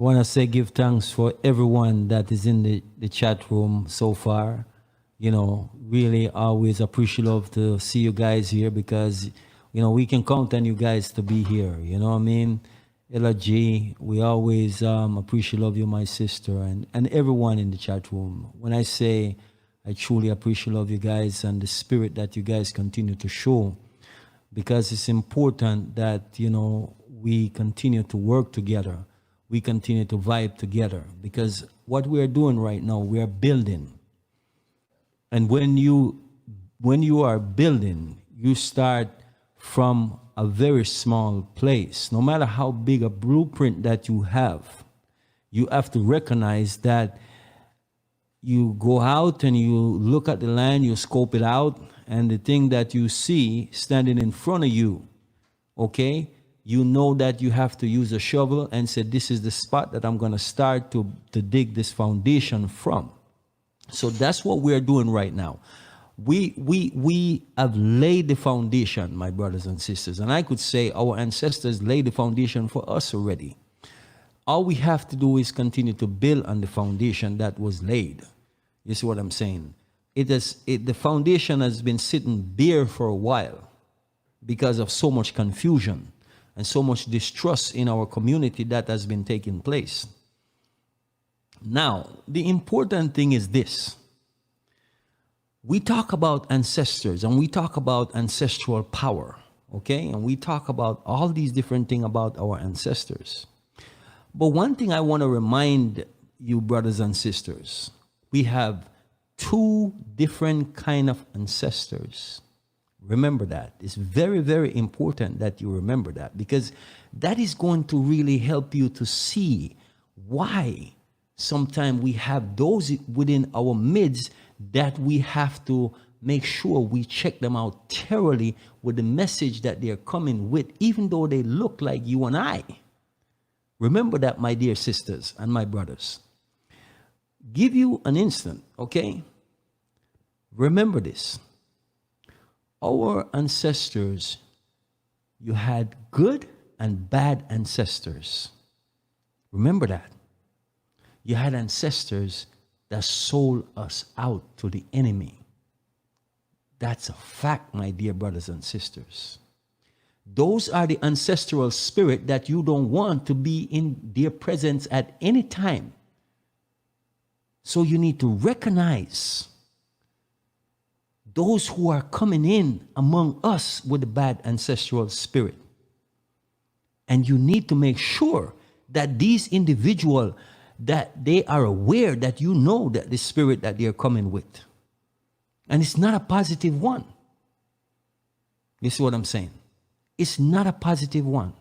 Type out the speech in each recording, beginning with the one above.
want to say give thanks for everyone that is in the chat room so far. You know, really always appreciative to see you guys here because, you know, we can count on you guys to be here. You know what I mean? Ella G, we always appreciate of you, my sister, and everyone in the chat room. When I say I truly appreciate of you guys and the spirit that you guys continue to show, because it's important that, you know, we continue to work together. We continue to vibe together because what we are doing right now, we are building. And when you are building, you start from a very small place. No matter how big a blueprint that you have to recognize that you go out and you look at the land, you scope it out, and the thing that you see standing in front of you, okay, you know that you have to use a shovel and say, this is the spot that I'm going to start to dig this foundation from. So that's what we're doing right now. We have laid the foundation, my brothers and sisters. And I could say our ancestors laid the foundation for us already. All we have to do is continue to build on the foundation that was laid. You see what I'm saying? The foundation has been sitting bare for a while because of so much confusion and so much distrust in our community that has been taking place. Now, the important thing is this. We talk about ancestors and we talk about ancestral power, okay? And we talk about all these different things about our ancestors. But one thing I want to remind you, brothers and sisters, we have two different kind of ancestors. Remember that. It's very, very important that you remember that because that is going to really help you to see why sometimes we have those within our midst that we have to make sure we check them out thoroughly with the message that they're coming with, even though they look like you and I. Remember that, my dear sisters and my brothers. Give you an instant, okay? Remember this. Our ancestors, you had good and bad ancestors. Remember that. You had ancestors that sold us out to the enemy. That's a fact, my dear brothers and sisters. Those are the ancestral spirit that you don't want to be in their presence at any time. So you need to recognize those who are coming in among us with the bad ancestral spirit. And you need to make sure that these individuals, that they are aware that you know that the spirit that they're coming with. And it's not a positive one. You see what I'm saying? It's not a positive one.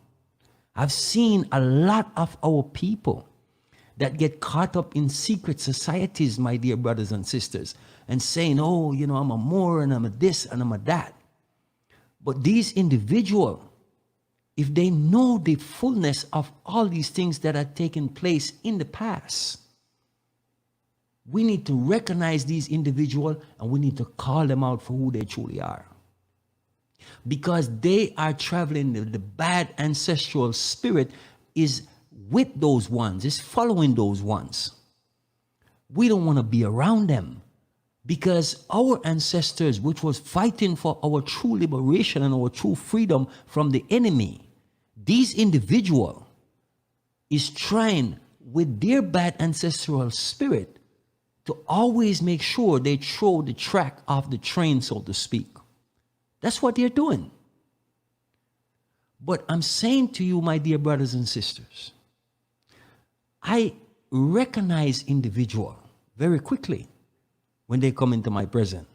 I've seen a lot of our people that get caught up in secret societies, my dear brothers and sisters, and saying, oh, you know, I'm a Moor and I'm a this and I'm a that. But these individuals, if they know the fullness of all these things that are taking place in the past, we need to recognize these individuals and we need to call them out for who they truly are. Because they are traveling, the bad ancestral spirit is with those ones, is following those ones. We don't want to be around them because our ancestors, which was fighting for our true liberation and our true freedom from the enemy, these individuals is trying with their bad ancestral spirit to always make sure they throw the track off the train, so to speak. That's what they're doing. But I'm saying to you, my dear brothers and sisters, I recognize individuals very quickly when they come into my presence.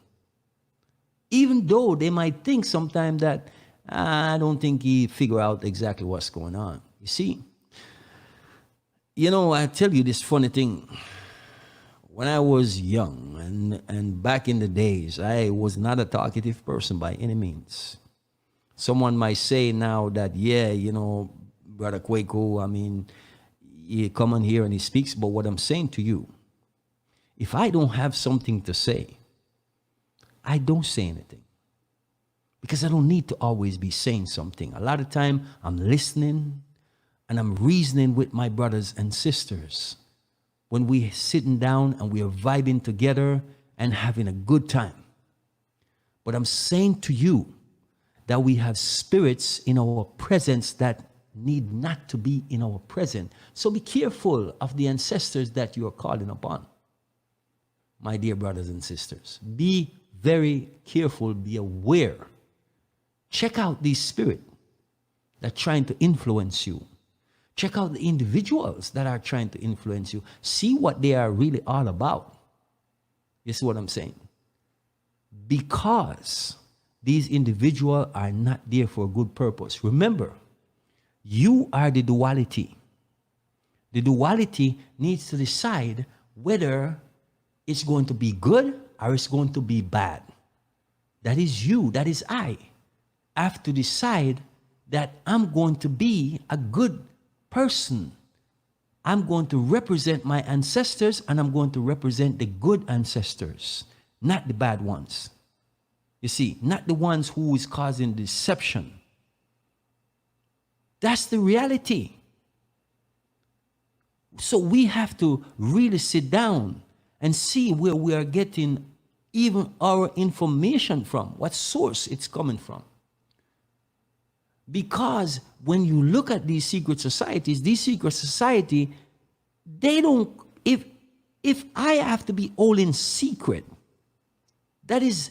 Even though they might think sometimes that, I don't think he figure out exactly what's going on. You see, you know, I tell you this funny thing. When I was young and back in the days, I was not a talkative person by any means. Someone might say now that, yeah, you know, Brother Kwaku, I mean, he come on here and he speaks, but what I'm saying to you, if I don't have something to say, I don't say anything. Because I don't need to always be saying something. A lot of time I'm listening, and I'm reasoning with my brothers and sisters when we're sitting down and we are vibing together and having a good time. But I'm saying to you that we have spirits in our presence that need not to be in our presence. So be careful of the ancestors that you are calling upon. My dear brothers and sisters, be very careful, be aware. Check out these spirits that are trying to influence you. Check out the individuals that are trying to influence you. See what they are really all about. You see what I'm saying? Because these individuals are not there for a good purpose. Remember, you are the duality. The duality needs to decide whether it's going to be good or it's going to be bad. That is you, that is I have to decide that I'm going to be a good person. I'm going to represent my ancestors, and I'm going to represent the good ancestors, not the bad ones. You see, not the ones who is causing deception. That's the reality. So we have to really sit down and see where we are getting even our information from, what source it's coming from. Because when you look at these secret societies, they don't, if I have to be all in secret, that is,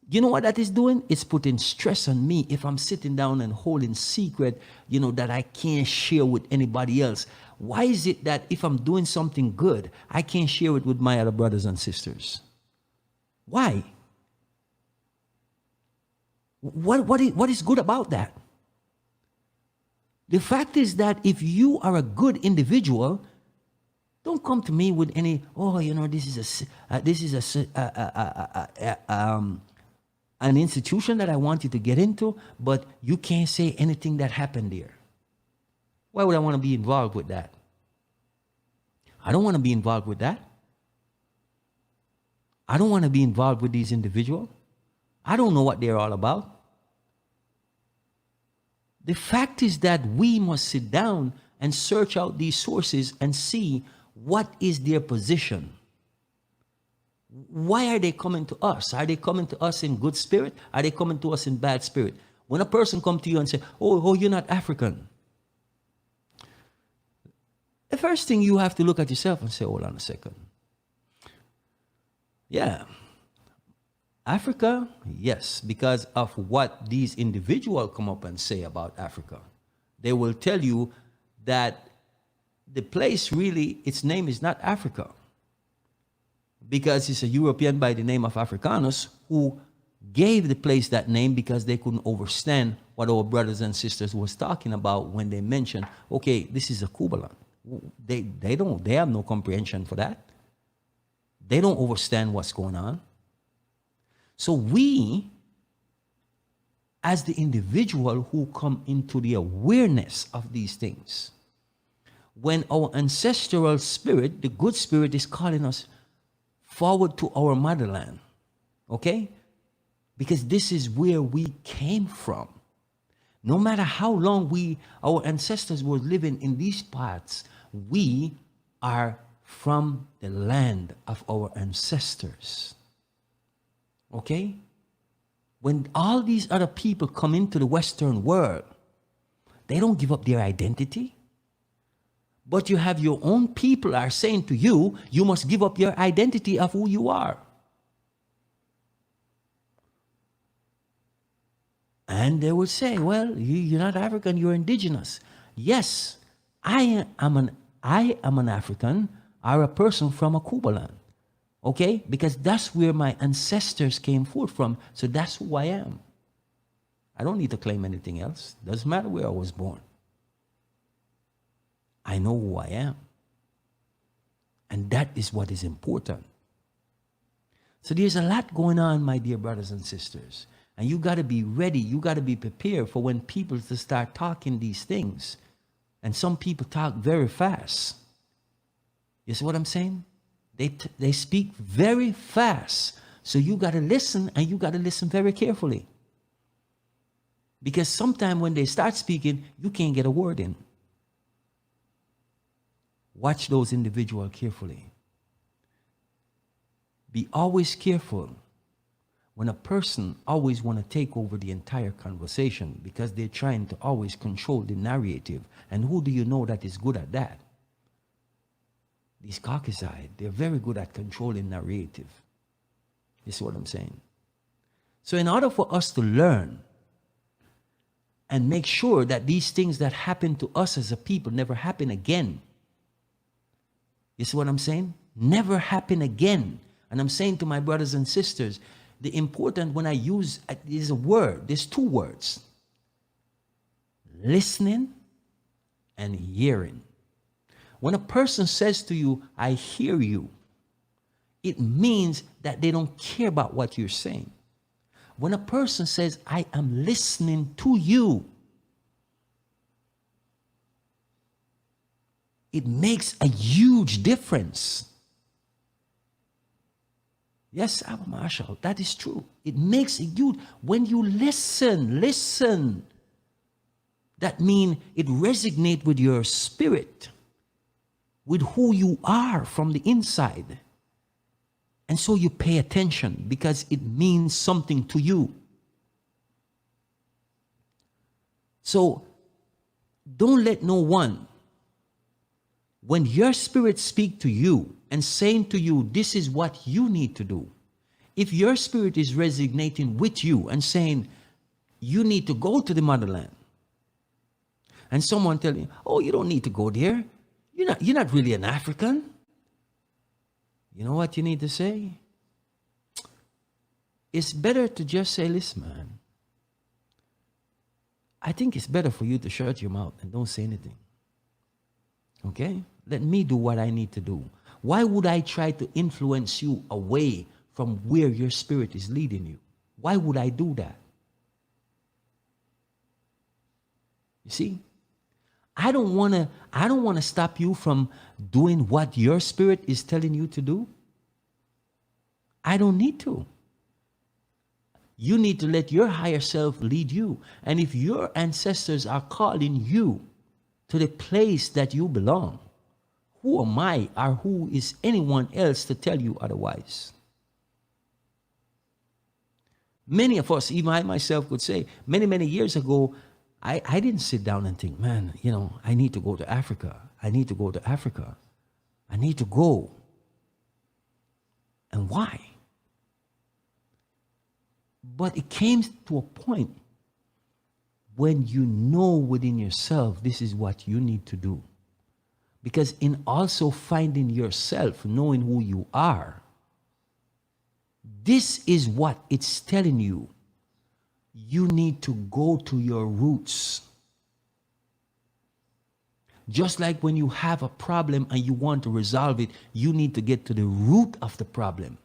you know what that is doing? It's putting stress on me if I'm sitting down and holding secret, that I can't share with anybody else. Why is it that if I'm doing something good, I can't share it with my other brothers and sisters? Why? What is good about that? The fact is that if you are a good individual, don't come to me with any, this is an institution that I want you to get into, but you can't say anything that happened there. Why would I want to be involved with that? I don't want to be involved with that. I don't want to be involved with these individuals. I don't know what they're all about. The fact is that we must sit down and search out these sources and see what is their position. Why are they coming to us? Are they coming to us in good spirit? Are they coming to us in bad spirit? When a person comes to you and says, oh, you're not African. The first thing you have to look at yourself and say, hold on a second. Yeah. Africa, yes, because of what these individuals come up and say about Africa. They will tell you that the place really, its name is not Africa, because it's a European by the name of Africanus who gave the place that name because they couldn't understand what our brothers and sisters was talking about when they mentioned, okay, this is a Kubaland. They have no comprehension for that. They don't understand what's going on. So we, as the individual who come into the awareness of these things, when our ancestral spirit, the good spirit, is calling us forward to our motherland, okay? Because this is where we came from. No matter how long our ancestors were living in these parts, we are from the land of our ancestors. Okay? When all these other people come into the Western world, they don't give up their identity. But you have your own people are saying to you, you must give up your identity of who you are. And they will say, well, you're not African, you're indigenous. Yes, I am an African or a person from a Kubaland. Okay? Because that's where my ancestors came forth from. So that's who I am. I don't need to claim anything else. Doesn't matter where I was born. I know who I am. And that is what is important. So there's a lot going on, my dear brothers and sisters. And you got to be ready. You got to be prepared for when people to start talking these things. And some people talk very fast. You see what I'm saying? They speak very fast. So you got to listen, and you got to listen very carefully. Because sometimes when they start speaking, you can't get a word in. Watch those individuals carefully. Be always careful when a person always want to take over the entire conversation, because they're trying to always control the narrative. And who do you know that is good at that? These Caucasides, they're very good at controlling narrative. You see what I'm saying? So in order for us to learn and make sure that these things that happen to us as a people never happen again. You see what I'm saying? Never happen again. And I'm saying to my brothers and sisters, the important when I use is a word, there's two words. Listening and hearing. When a person says to you, I hear you, it means that they don't care about what you're saying. When a person says, I am listening to you, it makes a huge difference. Yes, Abba Marshall, that is true. It makes a huge, when you listen, that means it resonates with your spirit, with who you are from the inside. And so you pay attention because it means something to you. So don't let no one, when your spirit speak to you and saying to you, this is what you need to do. If your spirit is resonating with you and saying, you need to go to the motherland. And someone tell you, oh, you don't need to go there. You're not really an African. You know what you need to say? It's better to just say, listen, man, I think it's better for you to shut your mouth and don't say anything. Okay? Let me do what I need to do. Why would I try to influence you away from where your spirit is leading you? Why would I do that? You see? I don't want to stop you from doing what your spirit is telling you to do. I don't need to. You need to let your higher self lead you. And if your ancestors are calling you to the place that you belong, who am I or who is anyone else to tell you otherwise? Many of us, even I myself could say, many years ago, I didn't sit down and think, man, I need to go to Africa. I need to go to Africa. I need to go. And why? But it came to a point when you know within yourself, this is what you need to do. Because in also finding yourself, knowing who you are, this is what it's telling you. You need to go to your roots. Just like when you have a problem and you want to resolve it, you need to get to the root of the problem.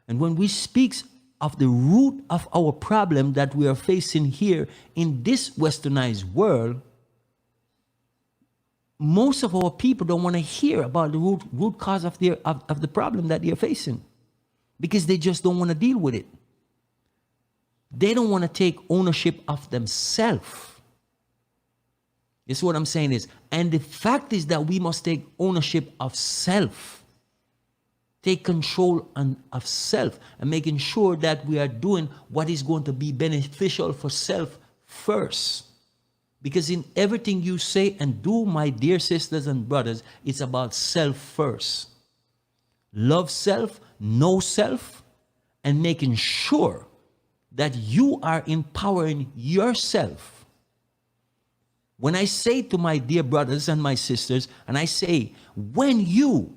And when we speak of the root of our problem that we are facing here in this westernized world, most of our people don't want to hear about the root cause of the problem that they're facing, because they just don't want to deal with it. They don't want to take ownership of themselves. This is what I'm saying is, and the fact is that we must take ownership of self. Take control of self and making sure that we are doing what is going to be beneficial for self first. Because in everything you say and do, my dear sisters and brothers, it's about self first. Love self, know self, and making sure that you are empowering yourself. When I say to my dear brothers and my sisters, and I say, when you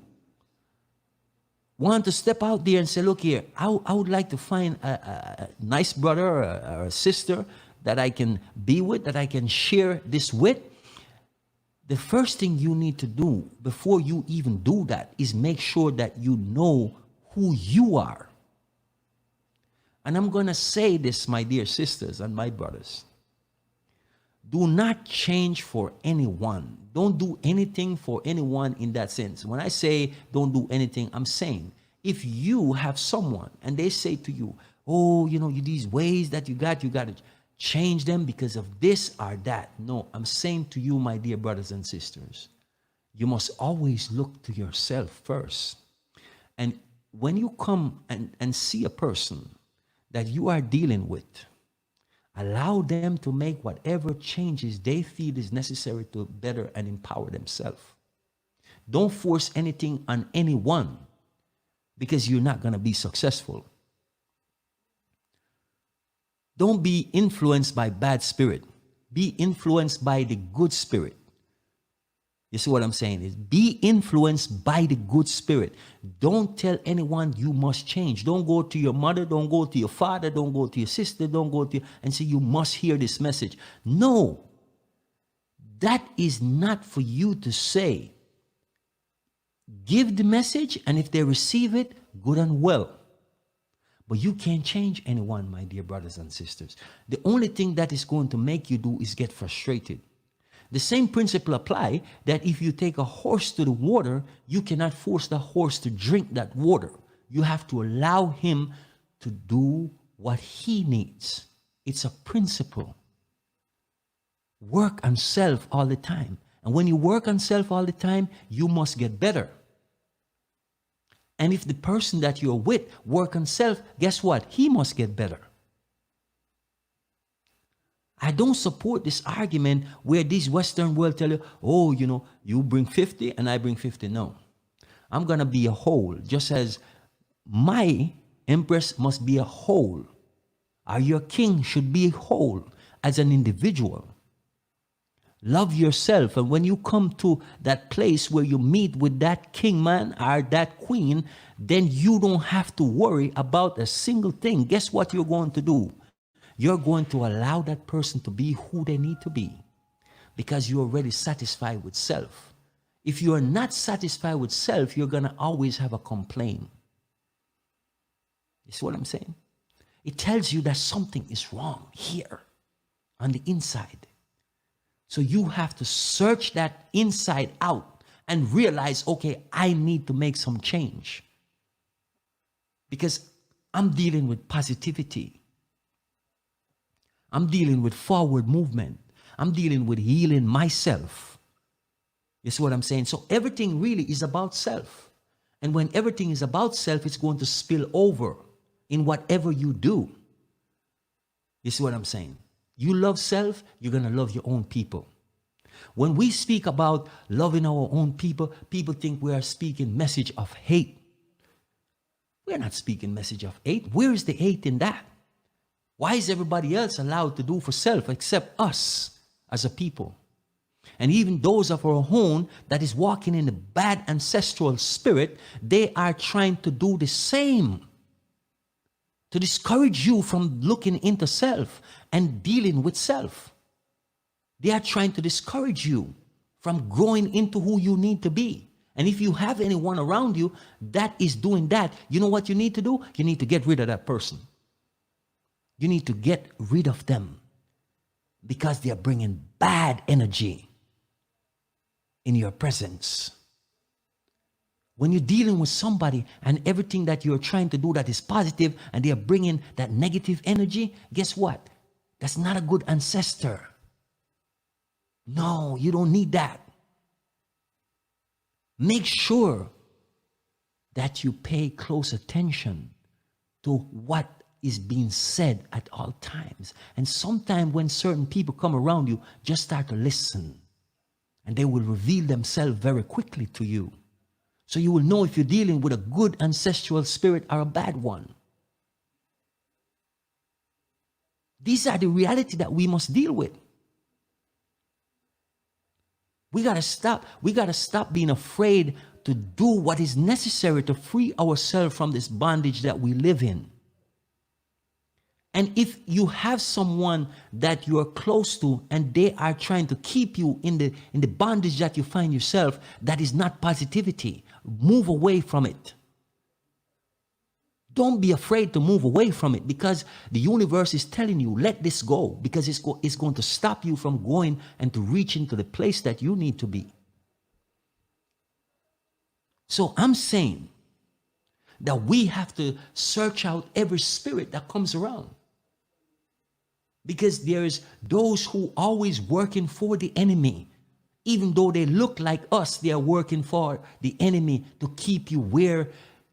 want to step out there and say, look here, I would like to find a nice brother or a sister that I can be with, that I can share this with, the first thing you need to do before you even do that is make sure that you know who you are. And I'm going to say this, my dear sisters and my brothers. Do not change for anyone. Don't do anything for anyone in that sense. When I say don't do anything, I'm saying if you have someone and they say to you, oh, these ways that you got to change them because of this or that. No, I'm saying to you, my dear brothers and sisters, You must always look to yourself first. And when you come and see a person that you are dealing with, allow them to make whatever changes they feel is necessary to better and empower themselves. Don't force anything on anyone, because you're not going to be successful. Don't be influenced by bad spirit. Be influenced by the good spirit. You see what I'm saying? Is be influenced by the good spirit. Don't tell anyone you must change. Don't go to your mother, don't go to your father, don't go to your sister, don't go to and say you must hear this message. No. That is not for you to say. Give the message, and if they receive it, good and well. But you can't change anyone, my dear brothers and sisters. The only thing that is going to make you do is get frustrated. The same principle apply that if you take a horse to the water, you cannot force the horse to drink that water. You have to allow him to do what he needs. It's a principle. Work on self all the time. And when you work on self all the time, you must get better. And if the person that you're with work on self, guess what? He must get better. I don't support this argument where this Western world tell you, oh, you know, you bring 50 and I bring 50. No. I'm going to be a whole, just as my empress must be a whole. Or your king should be whole as an individual. Love yourself. And when you come to that place where you meet with that king man or that queen, then you don't have to worry about a single thing. Guess what you're going to do? You're going to allow that person to be who they need to be, because you're already satisfied with self. If you are not satisfied with self, you're going to always have a complaint. You see what I'm saying? It tells you that something is wrong here on the inside. So you have to search that inside out and realize, okay, I need to make some change, because I'm dealing with positivity. I'm dealing with forward movement. I'm dealing with healing myself. You see what I'm saying? So everything really is about self. And when everything is about self, it's going to spill over in whatever you do. You see what I'm saying? You love self, you're going to love your own people. When we speak about loving our own people, people think we are speaking message of hate. We're not speaking message of hate. Where is the hate in that? Why is everybody else allowed to do for self except us as a people? And even those of our own that is walking in the bad ancestral spirit, they are trying to do the same, to discourage you from looking into self and dealing with self. They are trying to discourage you from growing into who you need to be. And if you have anyone around you that is doing that, you know what you need to do? You need to get rid of that person. You need to get rid of them, because they are bringing bad energy in your presence. When you're dealing with somebody and everything that you're trying to do that is positive and they are bringing that negative energy, guess what? That's not a good ancestor. No, you don't need that. Make sure that you pay close attention to what is being said at all times. And sometimes when certain people come around you, just start to listen. And they will reveal themselves very quickly to you. So you will know if you're dealing with a good ancestral spirit or a bad one. These are the reality that we must deal with. We got to stop. We got to stop being afraid to do what is necessary to free ourselves from this bondage that we live in. And if you have someone that you are close to and they are trying to keep you in the bondage that you find yourself, that is not positivity. Move away from it. Don't be afraid to move away from it, because the universe is telling you, let this go, because it's going to stop you from going and to reach into the place that you need to be. So I'm saying that we have to search out every spirit that comes around. Because there's those who always working for the enemy. Even though they look like us, they are working for the enemy to keep you where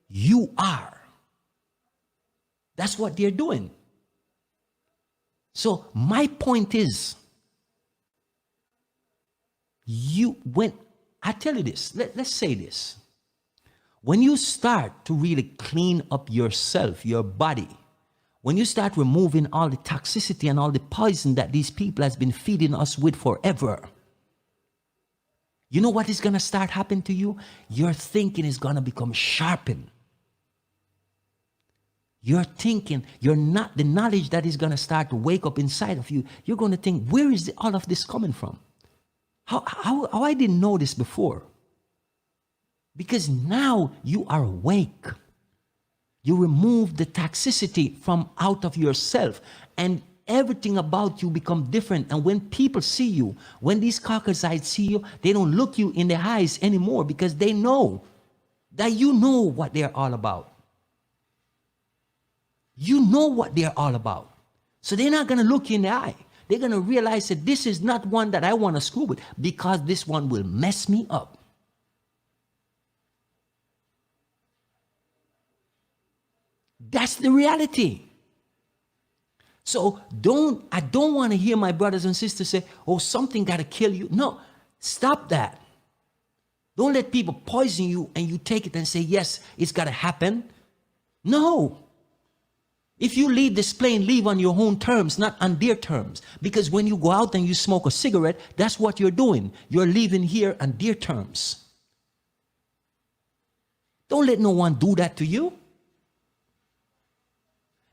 you are. That's what they're doing. So my point is, when I tell you this, let's say this. When you start to really clean up yourself, your body, when you start removing all the toxicity and all the poison that these people has been feeding us with forever, you know what is going to start happening to you? Your thinking is going to become sharpened. Your thinking, the knowledge that is going to start to wake up inside of you, you're going to think, where is all of this coming from? How I didn't know this before? Because now you are awake. You remove the toxicity from out of yourself, and everything about you become different. And when people see you, when these Caucasites see you, they don't look you in the eyes anymore, because they know that you know what they're all about. You know what they're all about. So they're not going to look you in the eye. They're going to realize that this is not one that I want to screw with, because this one will mess me up. That's the reality. So I don't want to hear my brothers and sisters say, oh, something got to kill you. No, stop that. Don't let people poison you and you take it and say, yes, it's got to happen. No. If you leave this plane, leave on your own terms, not on their terms. Because when you go out and you smoke a cigarette, that's what you're doing. You're leaving here on their terms. Don't let no one do that to you.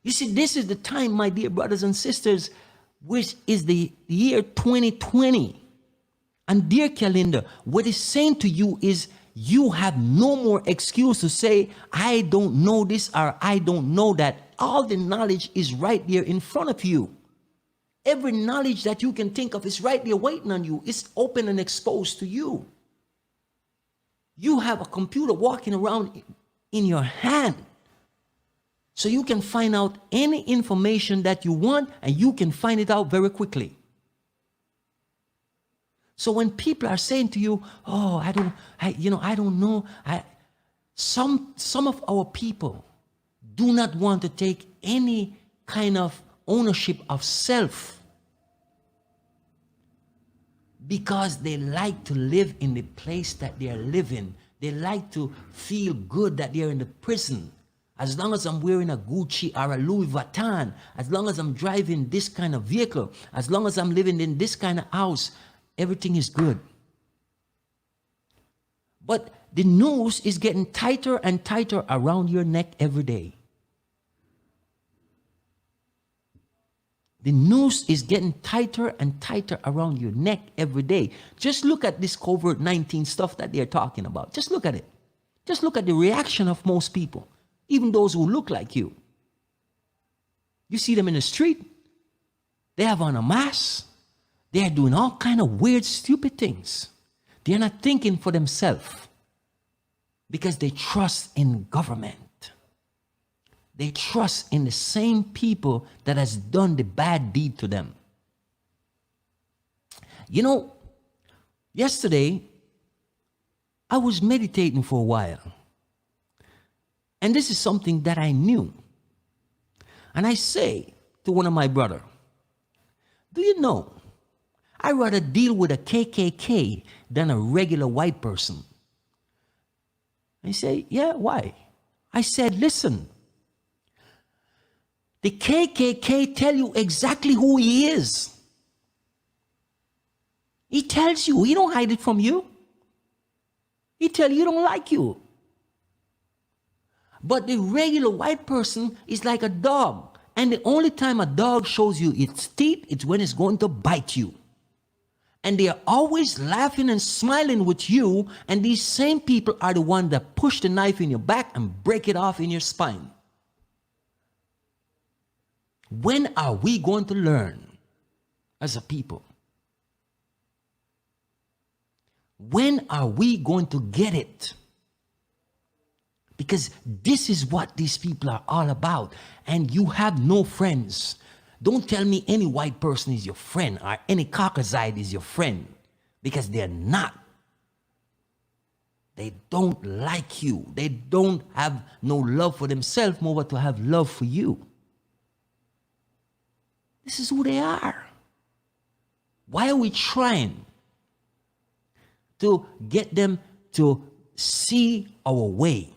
You see, this is the time, my dear brothers and sisters, which is the year 2020. And dear calendar, what it's saying to you is you have no more excuse to say, I don't know this or I don't know that. All the knowledge is right there in front of you. Every knowledge that you can think of is right there waiting on you. It's open and exposed to you. You have a computer walking around in your hand. So you can find out any information that you want, and you can find it out very quickly. So when people are saying to you, oh, I don't know. Some of our people do not want to take any kind of ownership of self, because they like to live in the place that they are living. They like to feel good that they're in the prison. As long as I'm wearing a Gucci or a Louis Vuitton, as long as I'm driving this kind of vehicle, as long as I'm living in this kind of house, everything is good. But the noose is getting tighter and tighter around your neck every day. The noose is getting tighter and tighter around your neck every day. Just look at this COVID-19 stuff that they're talking about. Just look at it. Just look at the reaction of most people, even those who look like you. You see them in the street. They have on a mask. They are doing all kind of weird, stupid things. They're not thinking for themselves because they trust in government. They trust in the same people that has done the bad deed to them. You know, yesterday, I was meditating for a while. And this is something that I knew. And I say to one of my brother, do you know, I'd rather deal with a KKK than a regular white person. I say, yeah, why? I said, listen, the KKK tell you exactly who he is. He tells you, he don't hide it from you. He tell you he don't like you. But the regular white person is like a dog. And the only time a dog shows you its teeth is when it's going to bite you. And they are always laughing and smiling with you. And these same people are the ones that push the knife in your back and break it off in your spine. When are we going to learn as a people? When are we going to get it? Because this is what these people are all about. And you have no friends. Don't tell me any white person is your friend or any Caucasite is your friend. because they're not. They don't like you. They don't have no love for themselves, more but to have love for you. This is who they are. Why are we trying to get them to see our way?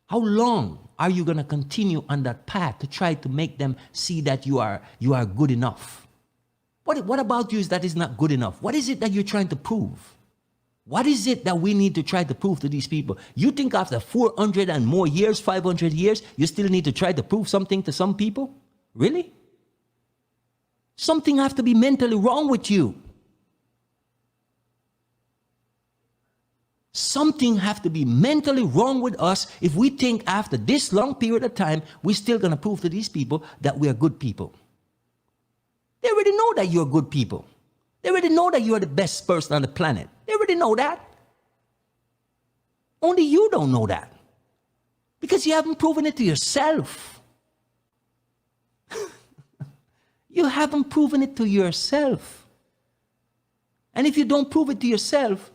How long are you going to continue on that path to try to make them see that you are good enough? What about you that is not good enough? What is it that you're trying to prove? What is it that we need to try to prove to these people? You think after 400 and more years, 500 years, you still need to try to prove something to some people? Really? Something has to be mentally wrong with you. Something has to be mentally wrong with us if we think after this long period of time, we're still going to prove to these people that we are good people. They already know that you're good people. They already know that you're the best person on the planet. They already know that. Only you don't know that. Because you haven't proven it to yourself. You haven't proven it to yourself. And if you don't prove it to yourself,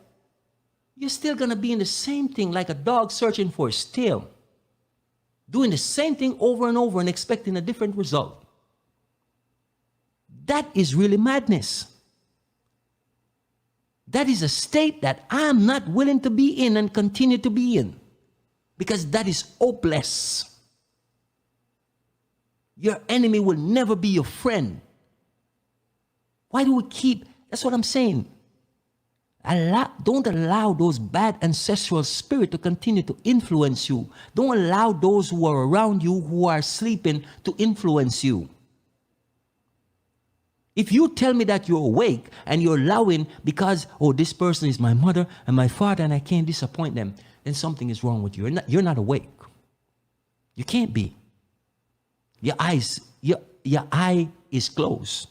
you're still going to be in the same thing like a dog searching for its tail. Doing the same thing over and over and expecting a different result. That is really madness. That is a state that I'm not willing to be in and continue to be in. Because that is hopeless. Your enemy will never be your friend. Why do we keep... That's what I'm saying. Don't allow those bad ancestral spirits to continue to influence you. Don't allow those who are around you who are sleeping to influence you. If you tell me that you're awake and you're allowing because, oh, this person is my mother and my father and I can't disappoint them, then something is wrong with you. You're not awake. You can't be. Your eye is closed.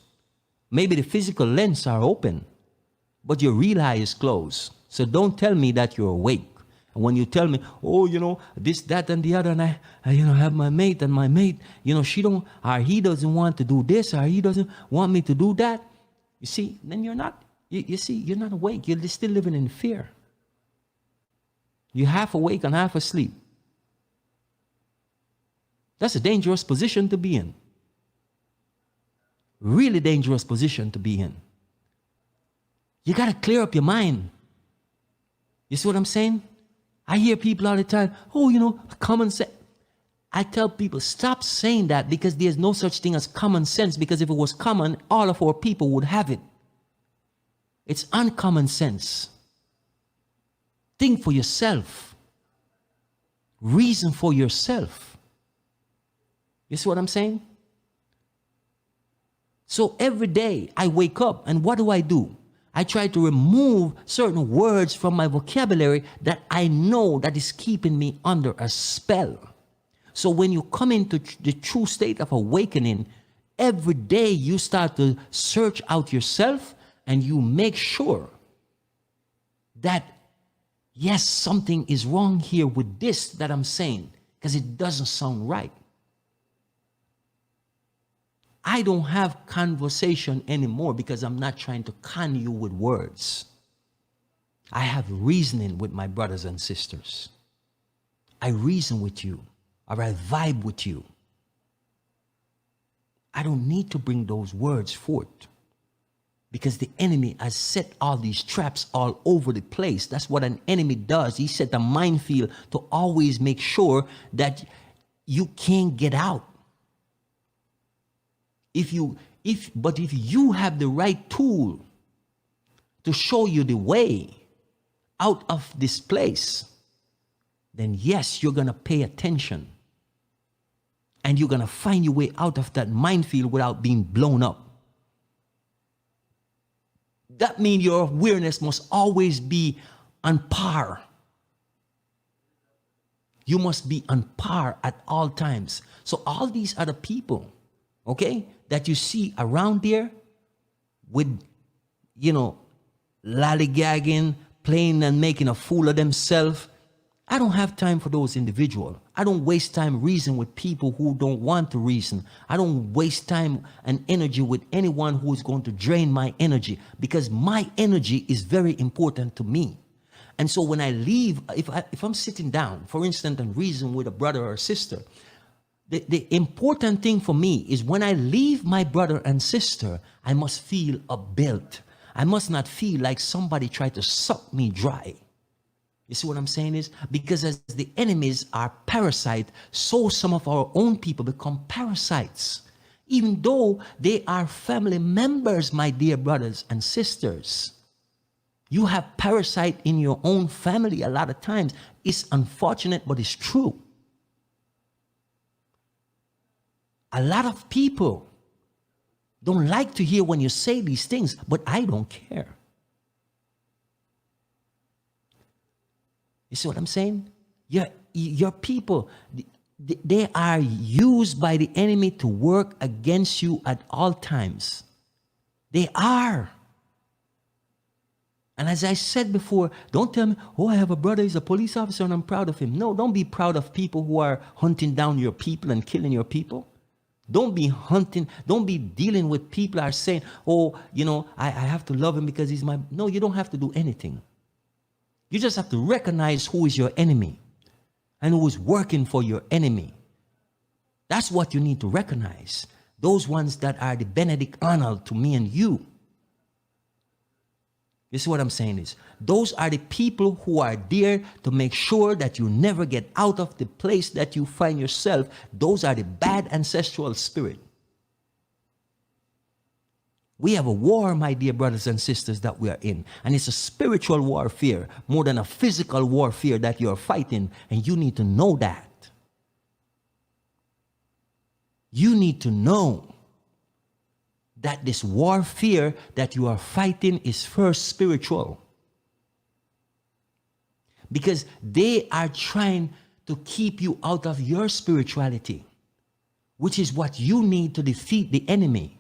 Maybe the physical lens are open, but your real eye is closed. So don't tell me that you're awake. And when you tell me, oh, this, that, and the other, and I have my mate, and my mate, she don't, or he doesn't want to do this, or he doesn't want me to do that. You see, then you're not, you see, you're not awake. You're still living in fear. You're half awake and half asleep. That's a dangerous position to be in. Really dangerous position to be in. You got to clear up your mind. You see what I'm saying? I hear people all the time, oh, common sense. I tell people, stop saying that because there's no such thing as common sense, because if it was common, all of our people would have it. It's uncommon sense. Think for yourself. Reason for yourself. You see what I'm saying? So every day I wake up and what do? I try to remove certain words from my vocabulary that I know that is keeping me under a spell. So when you come into the true state of awakening, every day you start to search out yourself and you make sure that, yes, something is wrong here with this that I'm saying, because it doesn't sound right. I don't have conversation anymore because I'm not trying to con you with words. I have reasoning with my brothers and sisters. I reason with you, or I vibe with you. I don't need to bring those words forth because the enemy has set all these traps all over the place. That's what an enemy does. He set a minefield to always make sure that you can't get out. But if you have the right tool to show you the way out of this place, then yes, you're going to pay attention. And you're going to find your way out of that minefield without being blown up. That means your awareness must always be on par. You must be on par at all times. So all these other people, okay, that you see around there with, lollygagging, playing and making a fool of themselves, I don't have time for those individuals. I don't waste time reasoning with people who don't want to reason. I don't waste time and energy with anyone who is going to drain my energy, because my energy is very important to me. And so when I leave, if I'm sitting down, for instance, and reason with a brother or sister, the important thing for me is when I leave my brother and sister, I must feel upheld. I must not feel like somebody tried to suck me dry. You see what I'm saying is? Because as the enemies are parasites, so some of our own people become parasites. Even though they are family members, my dear brothers and sisters. You have parasite in your own family a lot of times. It's unfortunate, but it's true. A lot of people don't like to hear when you say these things, but I don't care. You see what I'm saying? Your people, they are used by the enemy to work against you at all times. They are. And as I said before, don't tell me, oh, I have a brother, he's a police officer and I'm proud of him. No, don't be proud of people who are hunting down your people and killing your people. Don't be hunting, don't be dealing with people who are saying, oh, I have to love him because he's my... No, you don't have to do anything. You just have to recognize who is your enemy and who is working for your enemy. That's what you need to recognize. Those ones that are the Benedict Arnold to me and you. You see what I'm saying is, those are the people who are there to make sure that you never get out of the place that you find yourself. Those are the bad ancestral spirit. We have a war, my dear brothers and sisters, that we are in. And it's a spiritual warfare more than a physical warfare that you're fighting. And you need to know that. You need to know that this warfare that you are fighting is first spiritual. Because they are trying to keep you out of your spirituality, which is what you need to defeat the enemy.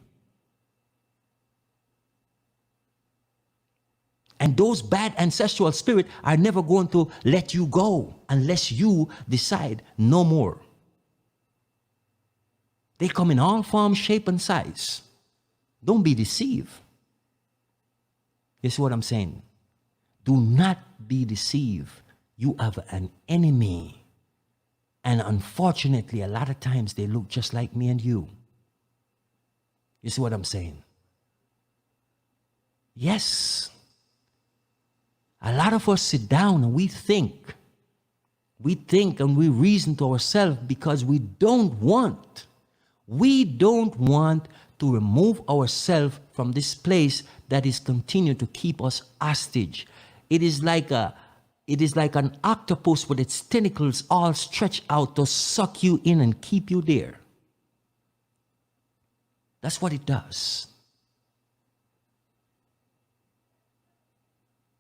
And those bad ancestral spirits are never going to let you go unless you decide no more. They come in all form, shape, and size. Don't be deceived. You see what I'm saying? Do not be deceived. You have an enemy. And unfortunately, a lot of times they look just like me and you. You see what I'm saying? Yes. A lot of us sit down and we think and we reason to ourselves because we don't want to remove ourselves from this place that is continuing to keep us hostage. It is like an octopus with its tentacles all stretched out to suck you in and keep you there. That's what it does.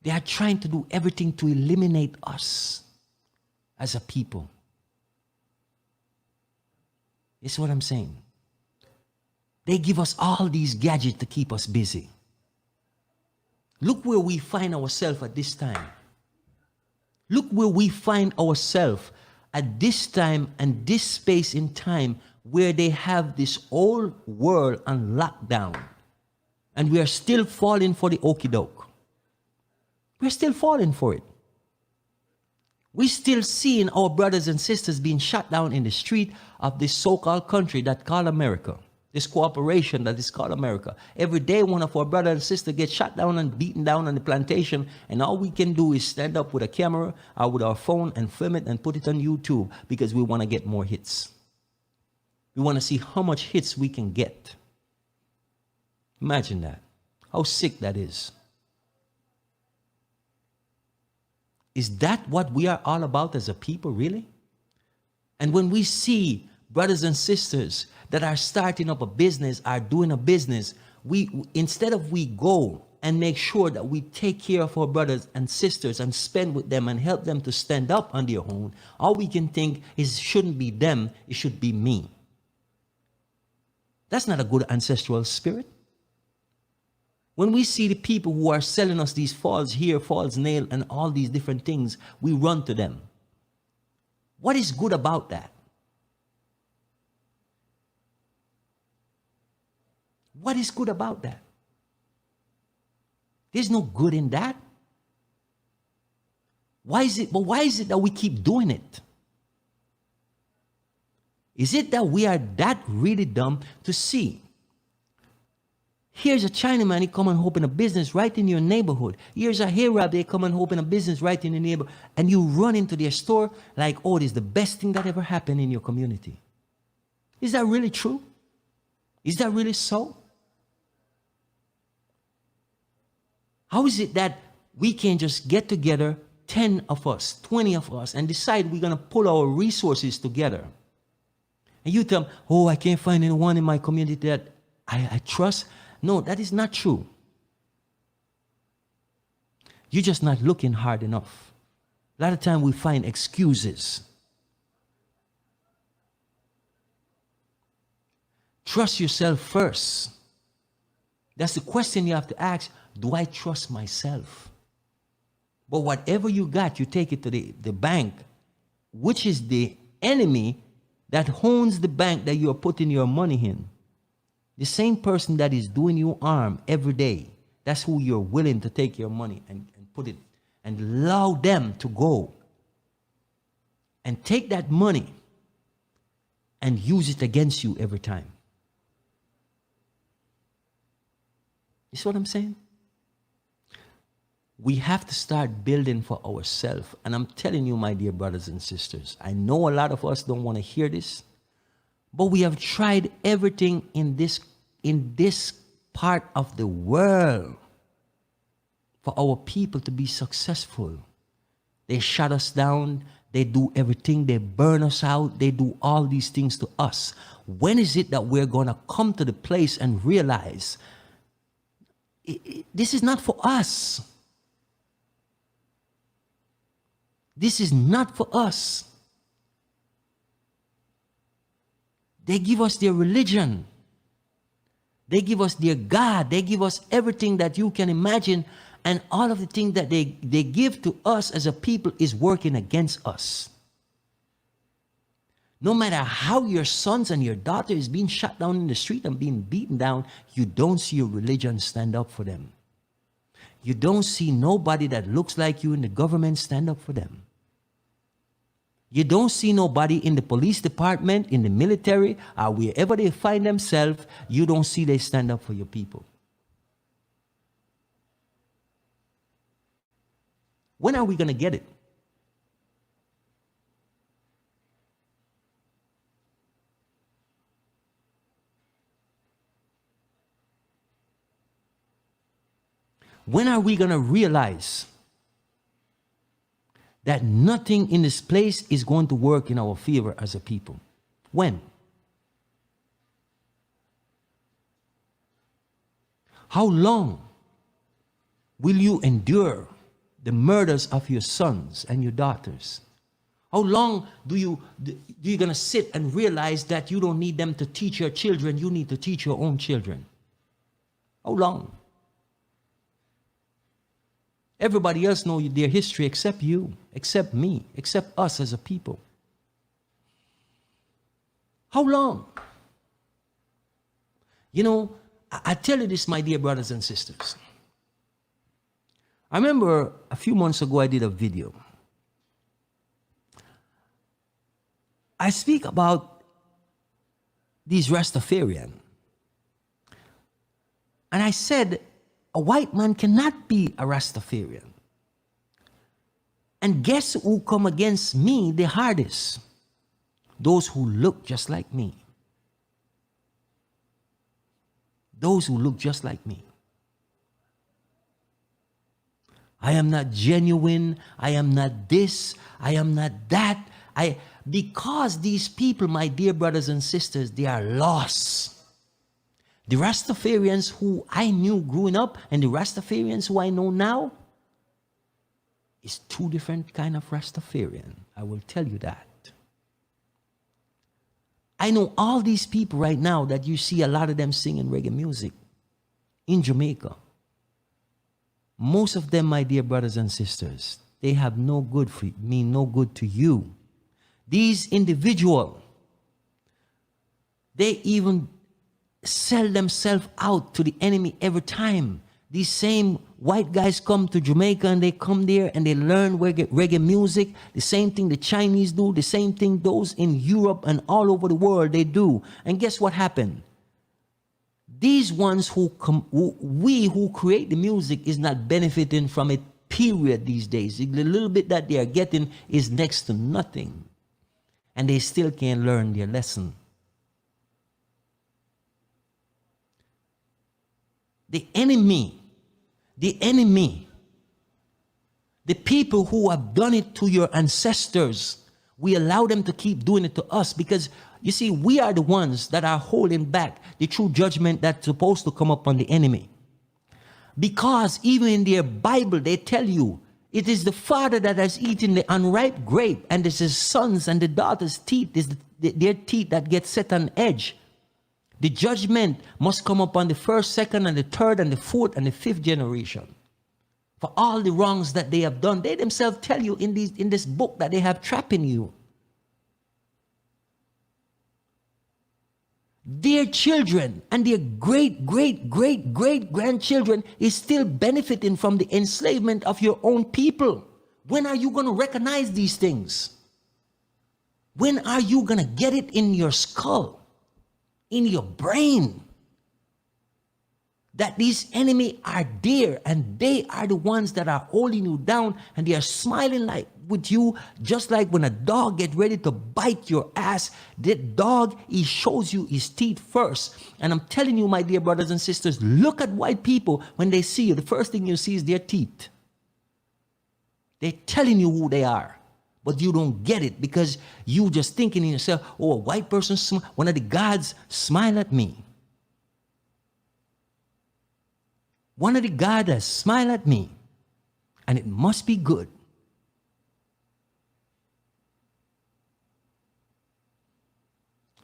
They are trying to do everything to eliminate us as a people. You see what I'm saying? They give us all these gadgets to keep us busy. Look where we find ourselves at this time. Look where we find ourselves at this time and this space in time where they have this whole world on lockdown. And we are still falling for the okie doke. We're still falling for it. We're still seeing our brothers and sisters being shot down in the street of this so-called country that called America. This cooperation that is called America. Every day one of our brothers and sisters gets shot down and beaten down on the plantation, and all we can do is stand up with a camera or with our phone and film it and put it on YouTube because we want to get more hits. We want to see how much hits we can get. Imagine that. How sick that is. Is that what we are all about as a people, really? And when we see brothers and sisters that are starting up a business, are doing a business, instead of we go and make sure that we take care of our brothers and sisters and spend with them and help them to stand up on their own, all we can think is it shouldn't be them, it should be me. That's not a good ancestral spirit. When we see the people who are selling us these false hair, false nail, and all these different things, we run to them. What is good about that? What is good about that? There's no good in that. Why is it that we keep doing it? Is it that we are that really dumb to see? Here's a Chinaman, he come and open a business right in your neighborhood. Here's a Arab, they come and open a business right in the neighborhood. And you run into their store like, oh, this is the best thing that ever happened in your community. Is that really true? Is that really so? How is it that we can just get together, 10 of us, 20 of us, and decide we're going to pull our resources together? And you tell them, oh, I can't find anyone in my community that I trust. No, that is not true. You're just not looking hard enough. A lot of time we find excuses. Trust yourself first. That's the question you have to ask. Do I trust myself? But whatever you got, you take it to the bank, which is the enemy that owns the bank that you are putting your money in. The same person that is doing you harm every day, that's who you're willing to take your money and put it and allow them to go and take that money and use it against you every time. You see what I'm saying? We have to start building for ourselves. And I'm telling you, my dear brothers and sisters, I know a lot of us don't want to hear this, but we have tried everything in this part of the world for our people to be successful. They shut us down. They do everything. They burn us out. They do all these things to us. When is it that we're going to come to the place and realize this is not for us? This is not for us. They give us their religion. They give us their God. They give us everything that you can imagine. And all of the things that they give to us as a people is working against us. No matter how your sons and your daughter is being shot down in the street and being beaten down, you don't see your religion stand up for them. You don't see nobody that looks like you in the government stand up for them. You don't see nobody in the police department, in the military, or wherever they find themselves, you don't see they stand up for your people. When are we going to get it? When are we going to realize that nothing in this place is going to work in our favor as a people? When? How long will you endure the murders of your sons and your daughters? How long do you going to sit and realize that you don't need them to teach your children, you need to teach your own children? How long? Everybody else knows their history except you, except me, except us as a people. How long? You know, I tell you this, my dear brothers and sisters. I remember a few months ago I did a video. I speak about these Rastafarian. And I said, a white man cannot be a Rastafarian. And guess who come against me the hardest? Those who look just like me. Those who look just like me. I am not genuine. I am not this. I am not that. Because these people, my dear brothers and sisters, they are lost. The Rastafarians who I knew growing up and the Rastafarians who I know now is two different kind of Rastafarian. I will tell you that. I know all these people right now that you see a lot of them singing reggae music in Jamaica. Most of them, my dear brothers and sisters, they have no good for you, mean no good to you. These individuals, they even sell themselves out to the enemy every time. These same white guys come to Jamaica and they come there and they learn reggae music. The same thing the Chinese do, the same thing those in Europe and all over the world they do. And guess what happened? These ones who create the music is not benefiting from it, period, these days. The little bit that they are getting is next to nothing. And they still can't learn their lesson. The enemy, the people who have done it to your ancestors, we allow them to keep doing it to us because, you see, we are the ones that are holding back the true judgment that's supposed to come upon the enemy. Because even in their Bible, they tell you, it is the father that has eaten the unripe grape, and it's his sons and the daughters' teeth, is their teeth that get set on edge. The judgment must come upon the first, second, and the third, and the fourth, and the fifth generation. For all the wrongs that they have done, they themselves tell you in this book that they have trapping you. Their children and their great-great-great-great-grandchildren is still benefiting from the enslavement of your own people. When are you going to recognize these things? When are you going to get it in your skull? In your brain, that these enemies are there and they are the ones that are holding you down, and they are smiling like with you, just like when a dog gets ready to bite your ass. That dog, he shows you his teeth first. And I'm telling you, my dear brothers and sisters, look at white people. When they see you, the first thing you see is their teeth. They're telling you who they are. But you don't get it because you just thinking in yourself, oh, a white person, one of the gods smile at me. One of the gods has smiled at me, and it must be good.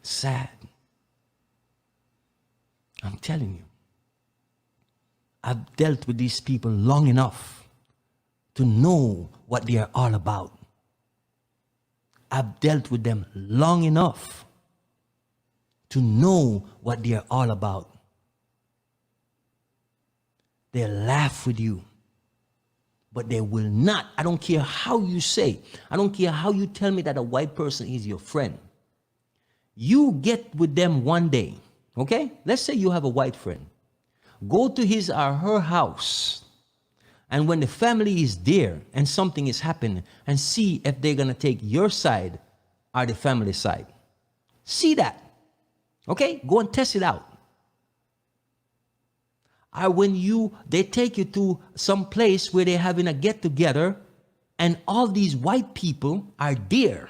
Sad. I'm telling you. I've dealt with these people long enough to know what they are all about. I've dealt with them long enough to know what they are all about. They'll laugh with you, but they will not. I don't care how you say. I don't care how you tell me that a white person is your friend. You get with them one day, okay? Let's say you have a white friend. Go to his or her house, and when the family is there and something is happening, and see if they're going to take your side or the family side. See that, okay? Go and test it out. Or when they take you to some place where they're having a get-together and all these white people are there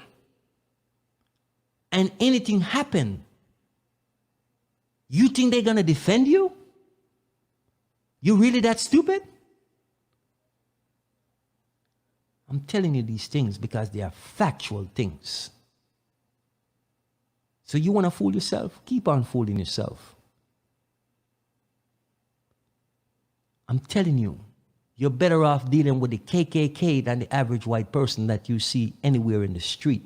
and anything happen, you think they're going to defend you? You really that stupid? I'm telling you these things because they are factual things. So you want to fool yourself? Keep on fooling yourself. I'm telling you, you're better off dealing with the KKK than the average white person that you see anywhere in the street.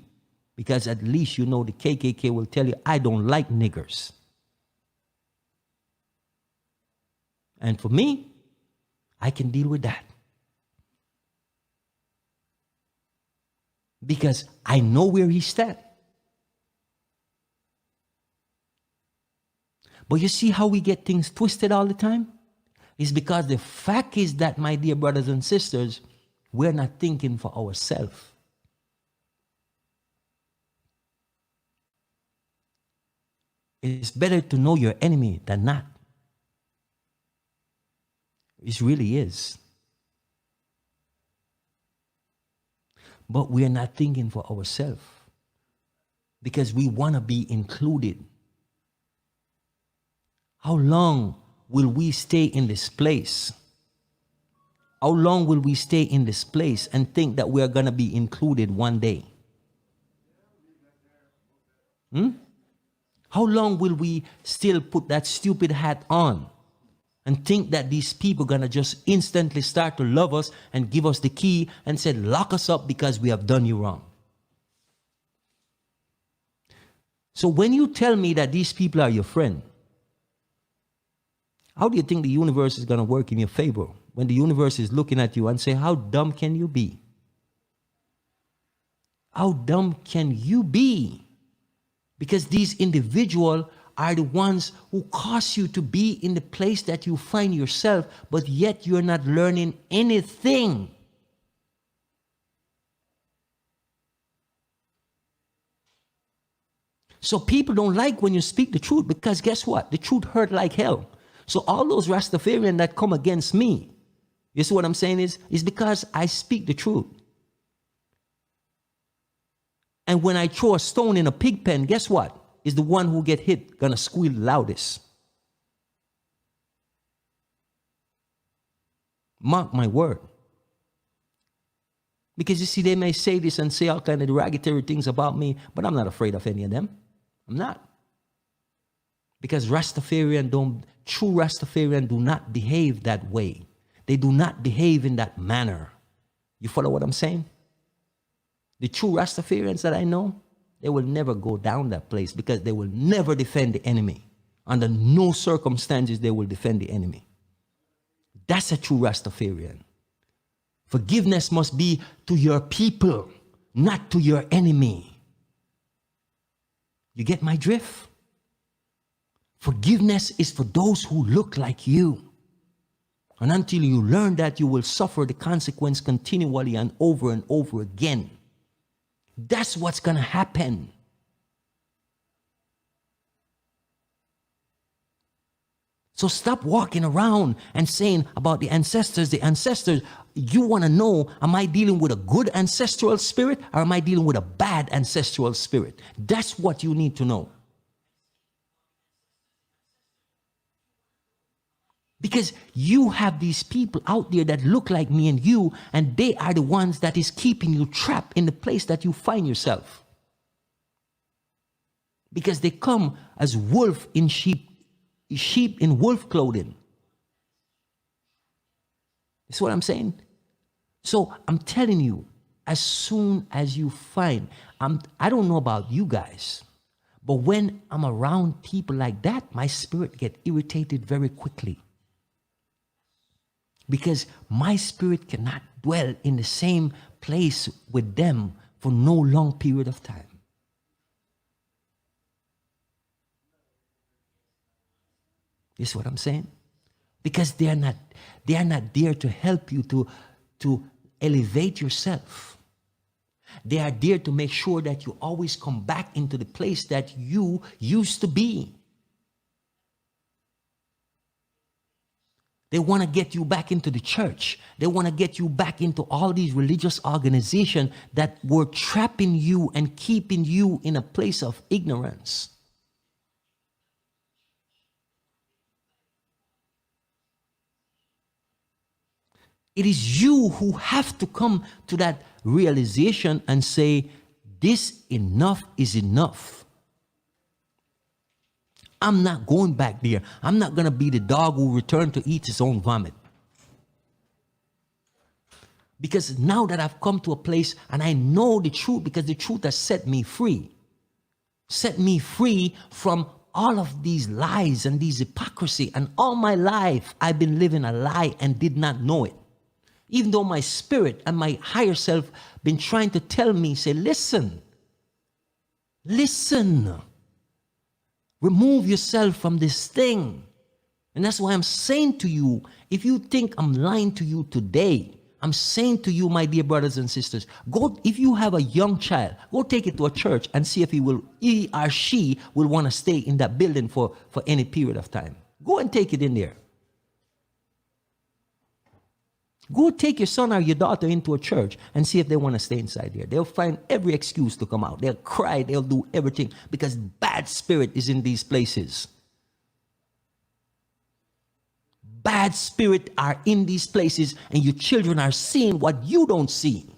Because at least you know the KKK will tell you, I don't like niggers. And for me, I can deal with that. Because I know where he stands. But you see how we get things twisted all the time? It's because the fact is that, my dear brothers and sisters, we're not thinking for ourselves. It's better to know your enemy than not. It really is. But we're not thinking for ourselves because we want to be included. How long will we stay in this place? How long will we stay in this place and think that we're going to be included one day? How long will we still put that stupid hat on and think that these people are going to just instantly start to love us and give us the key and say, lock us up because we have done you wrong? So when you tell me that these people are your friend, how do you think the universe is going to work in your favor when the universe is looking at you and say, how dumb can you be? How dumb can you be? Because these individuals are the ones who cause you to be in the place that you find yourself, but yet you're not learning anything. So people don't like when you speak the truth, because guess what? The truth hurt like hell. So all those Rastafarians that come against me, you see what I'm saying is because I speak the truth. And when I throw a stone in a pig pen, guess what? Is the one who get hit gonna squeal the loudest. Mark my word. Because you see, they may say this and say all kind of derogatory things about me, but I'm not afraid of any of them. I'm not. Because true Rastafarian do not behave that way. They do not behave in that manner. You follow what I'm saying? The true Rastafarians that I know, they will never go down that place, because they will never defend the enemy. Under no circumstances they will defend the enemy. That's a true Rastafarian. Forgiveness must be to your people, not to your enemy. You get my drift? Forgiveness is for those who look like you. And until you learn that, you will suffer the consequence continually and over again. That's what's going to happen. So stop walking around and saying about the ancestors. You want to know, am I dealing with a good ancestral spirit, or am I dealing with a bad ancestral spirit? That's what you need to know. Because you have these people out there that look like me and you, and they are the ones that is keeping you trapped in the place that you find yourself. Because they come as wolf in sheep in wolf clothing. That's what I'm saying. So I'm telling you, as soon as you find, I don't know about you guys, but when I'm around people like that, my spirit gets irritated very quickly. Because my spirit cannot dwell in the same place with them for no long period of time. You see what I'm saying? Because they are not there to help you to elevate yourself. They are there to make sure that you always come back into the place that you used to be. They want to get you back into the church. They want to get you back into all these religious organizations that were trapping you and keeping you in a place of ignorance. It is you who have to come to that realization and say, this enough is enough. I'm not going back there. I'm not going to be the dog who returned to eat his own vomit. Because now that I've come to a place and I know the truth, because the truth has set me free. Set me free from all of these lies and these hypocrisy. And all my life, I've been living a lie and did not know it. Even though my spirit and my higher self been trying to tell me, say, listen. Remove yourself from this thing. And that's why I'm saying to you, if you think I'm lying to you today, I'm saying to you, my dear brothers and sisters, go, if you have a young child, go take it to a church and see if he or she will want to stay in that building for any period of time. Go and take it in there. Go take your son or your daughter into a church and see if they want to stay inside there. They'll find every excuse to come out. They'll cry. They'll do everything because bad spirit is in these places. Bad spirit are in these places, and your children are seeing what you don't see.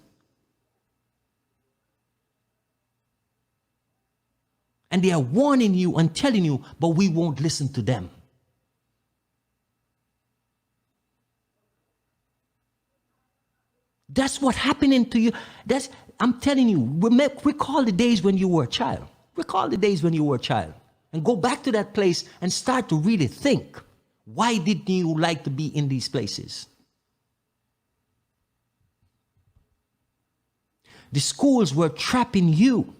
And they are warning you and telling you, but we won't listen to them. That's what happening to you. I'm telling you, recall the days when you were a child. Recall the days when you were a child and go back to that place and start to really think, why didn't you like to be in these places? The schools were trapping you,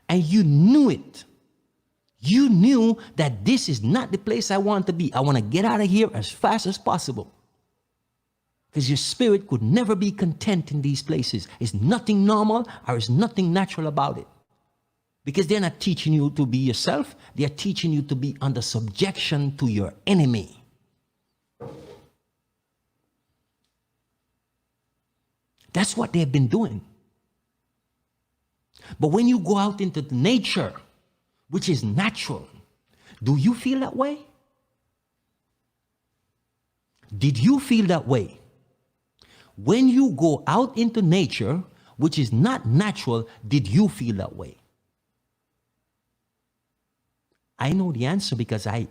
and you knew it. You knew that this is not the place I want to be. I want to get out of here as fast as possible. Because your spirit could never be content in these places. It's nothing normal or it's nothing natural about it. Because they're not teaching you to be yourself. They're teaching you to be under subjection to your enemy. That's what they've been doing. But when you go out into the nature, which is natural, do you feel that way? Did you feel that way? When you go out into nature, which is not natural, did you feel that way? I know the answer because I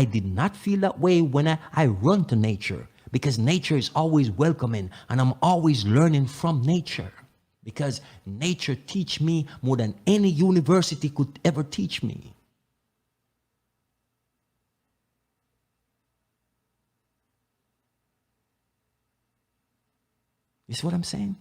did not feel that way when I run to nature, because nature is always welcoming and I'm always learning from nature, because nature teach me more than any university could ever teach me. You see what I'm saying?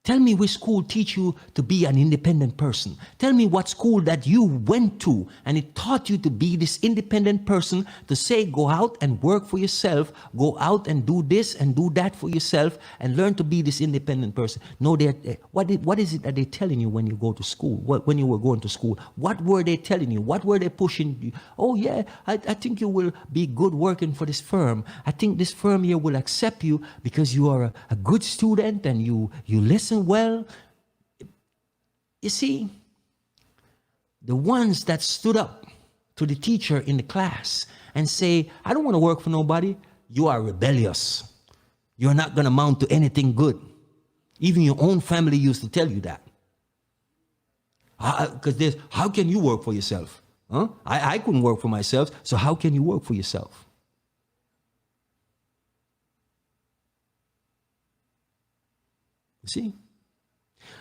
Tell me which school teach you to be an independent person. Tell me what school that you went to and it taught you to be this independent person, to say go out and work for yourself, go out and do this and do that for yourself and learn to be this independent person. No, what is it that they're telling you when you go to school, when you were going to school? What were they telling you? What were they pushing you? Oh yeah, I think you will be good working for this firm. I think this firm here will accept you because you are a good student and you listen well. You see, the ones that stood up to the teacher in the class and say, I don't want to work for nobody, you are rebellious. You're not going to amount to anything good. Even your own family used to tell you that. Because how can you work for yourself? Huh? I couldn't work for myself, so how can you work for yourself? You see?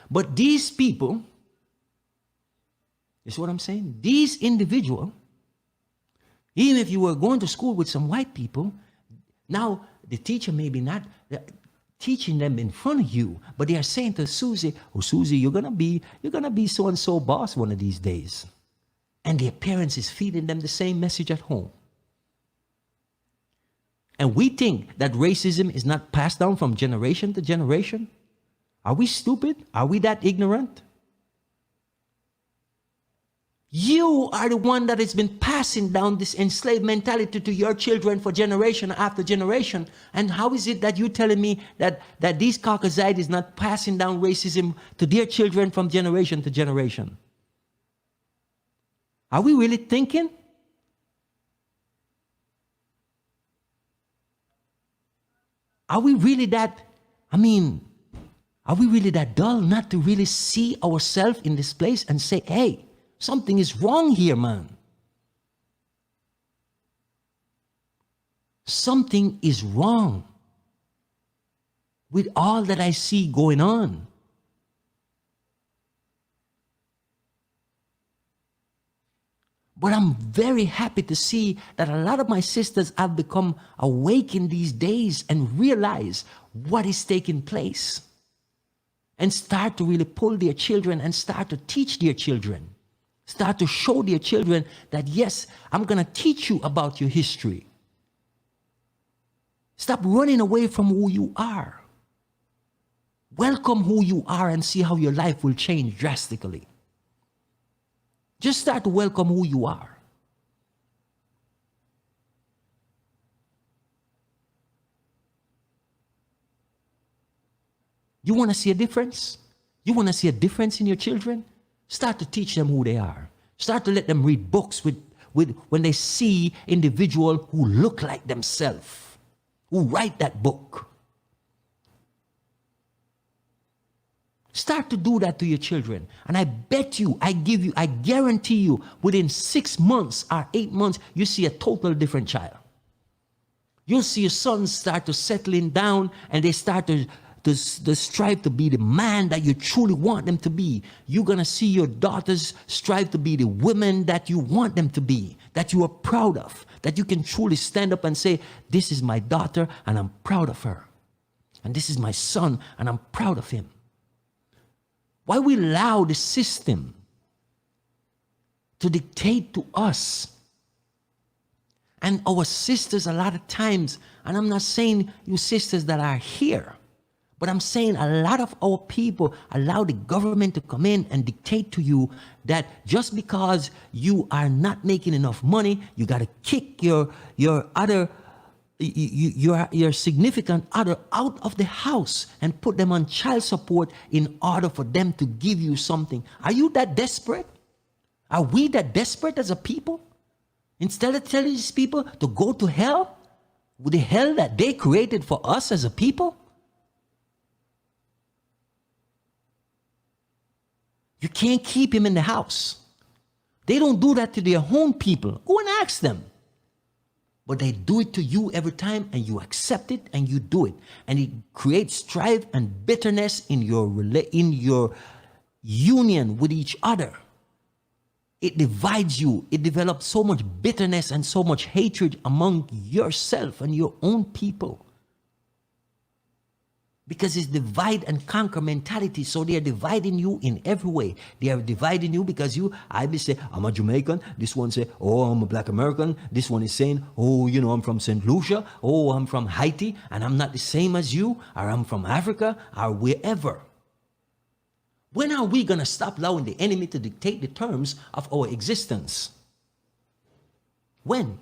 But these people, you see what I'm saying? These individuals, even if you were going to school with some white people, now the teacher may be not teaching them in front of you, but they are saying to Susie, oh Susie, you're gonna be so-and-so boss one of these days. And their parents is feeding them the same message at home. And we think that racism is not passed down from generation to generation. Are we stupid? Are we that ignorant? You are the one that has been passing down this enslaved mentality to your children for generation after generation. And how is it that you're telling me that these Caucasites is not passing down racism to their children from generation to generation? Are we really thinking? Are we really that, are we really that dull not to really see ourselves in this place and say, hey, something is wrong here, man. Something is wrong with all that I see going on. But I'm very happy to see that a lot of my sisters have become awake in these days and realize what is taking place. And start to really pull their children and start to teach their children. Start to show their children that, yes, I'm going to teach you about your history. Stop running away from who you are. Welcome who you are and see how your life will change drastically. Just start to welcome who you are. You want to see a difference? You want to see a difference in your children? Start to teach them who they are. Start to let them read books when they see individuals who look like themselves, who write that book. Start to do that to your children. And I bet you, I guarantee you, within 6 months or 8 months, you see a totally different child. You'll see your sons start to settling down and they start to to strive to be the man that you truly want them to be. You're going to see your daughters strive to be the women that you want them to be, that you are proud of, that you can truly stand up and say, this is my daughter and I'm proud of her. And this is my son and I'm proud of him. Why we allow the system to dictate to us? And our sisters, a lot of times, and I'm not saying you sisters that are here, but I'm saying a lot of our people allow the government to come in and dictate to you that just because you are not making enough money, you got to kick your significant other out of the house and put them on child support in order for them to give you something. Are you that desperate? Are we that desperate as a people? Instead of telling these people to go to hell, with the hell that they created for us as a people? You can't keep him in the house. They don't do that to their own people. Go and ask them. But they do it to you every time, and you accept it and you do it. And it creates strife and bitterness in your union with each other. It divides you. It develops so much bitterness and so much hatred among yourself and your own people. Because it's divide and conquer mentality. So they are dividing you in every way. They are dividing you because I will say, I'm a Jamaican. This one say, oh, I'm a Black American. This one is saying, oh, I'm from St. Lucia. Oh, I'm from Haiti. And I'm not the same as you. Or I'm from Africa or wherever. When are we going to stop allowing the enemy to dictate the terms of our existence? When?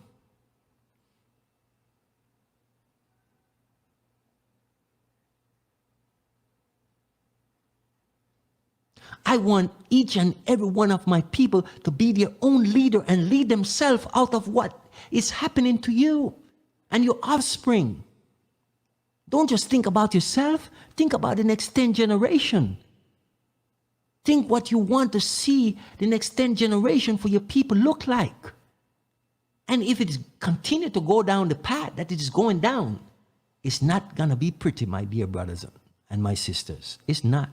I want each and every one of my people to be their own leader and lead themselves out of what is happening to you and your offspring. Don't just think about yourself. Think about the next 10 generations. Think what you want to see the next 10 generations for your people look like. And if it continue to go down the path that it is going down, it's not going to be pretty, my dear brothers and my sisters. It's not.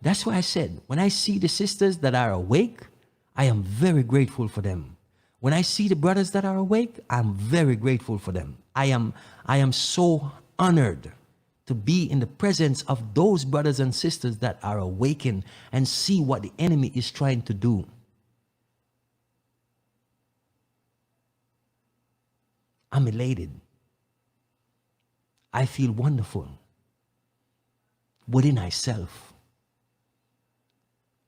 That's why I said, when I see the sisters that are awake, I am very grateful for them. When I see the brothers that are awake, I'm very grateful for them. I am so honored to be in the presence of those brothers and sisters that are awakened and see what the enemy is trying to do. I'm elated. I feel wonderful within myself.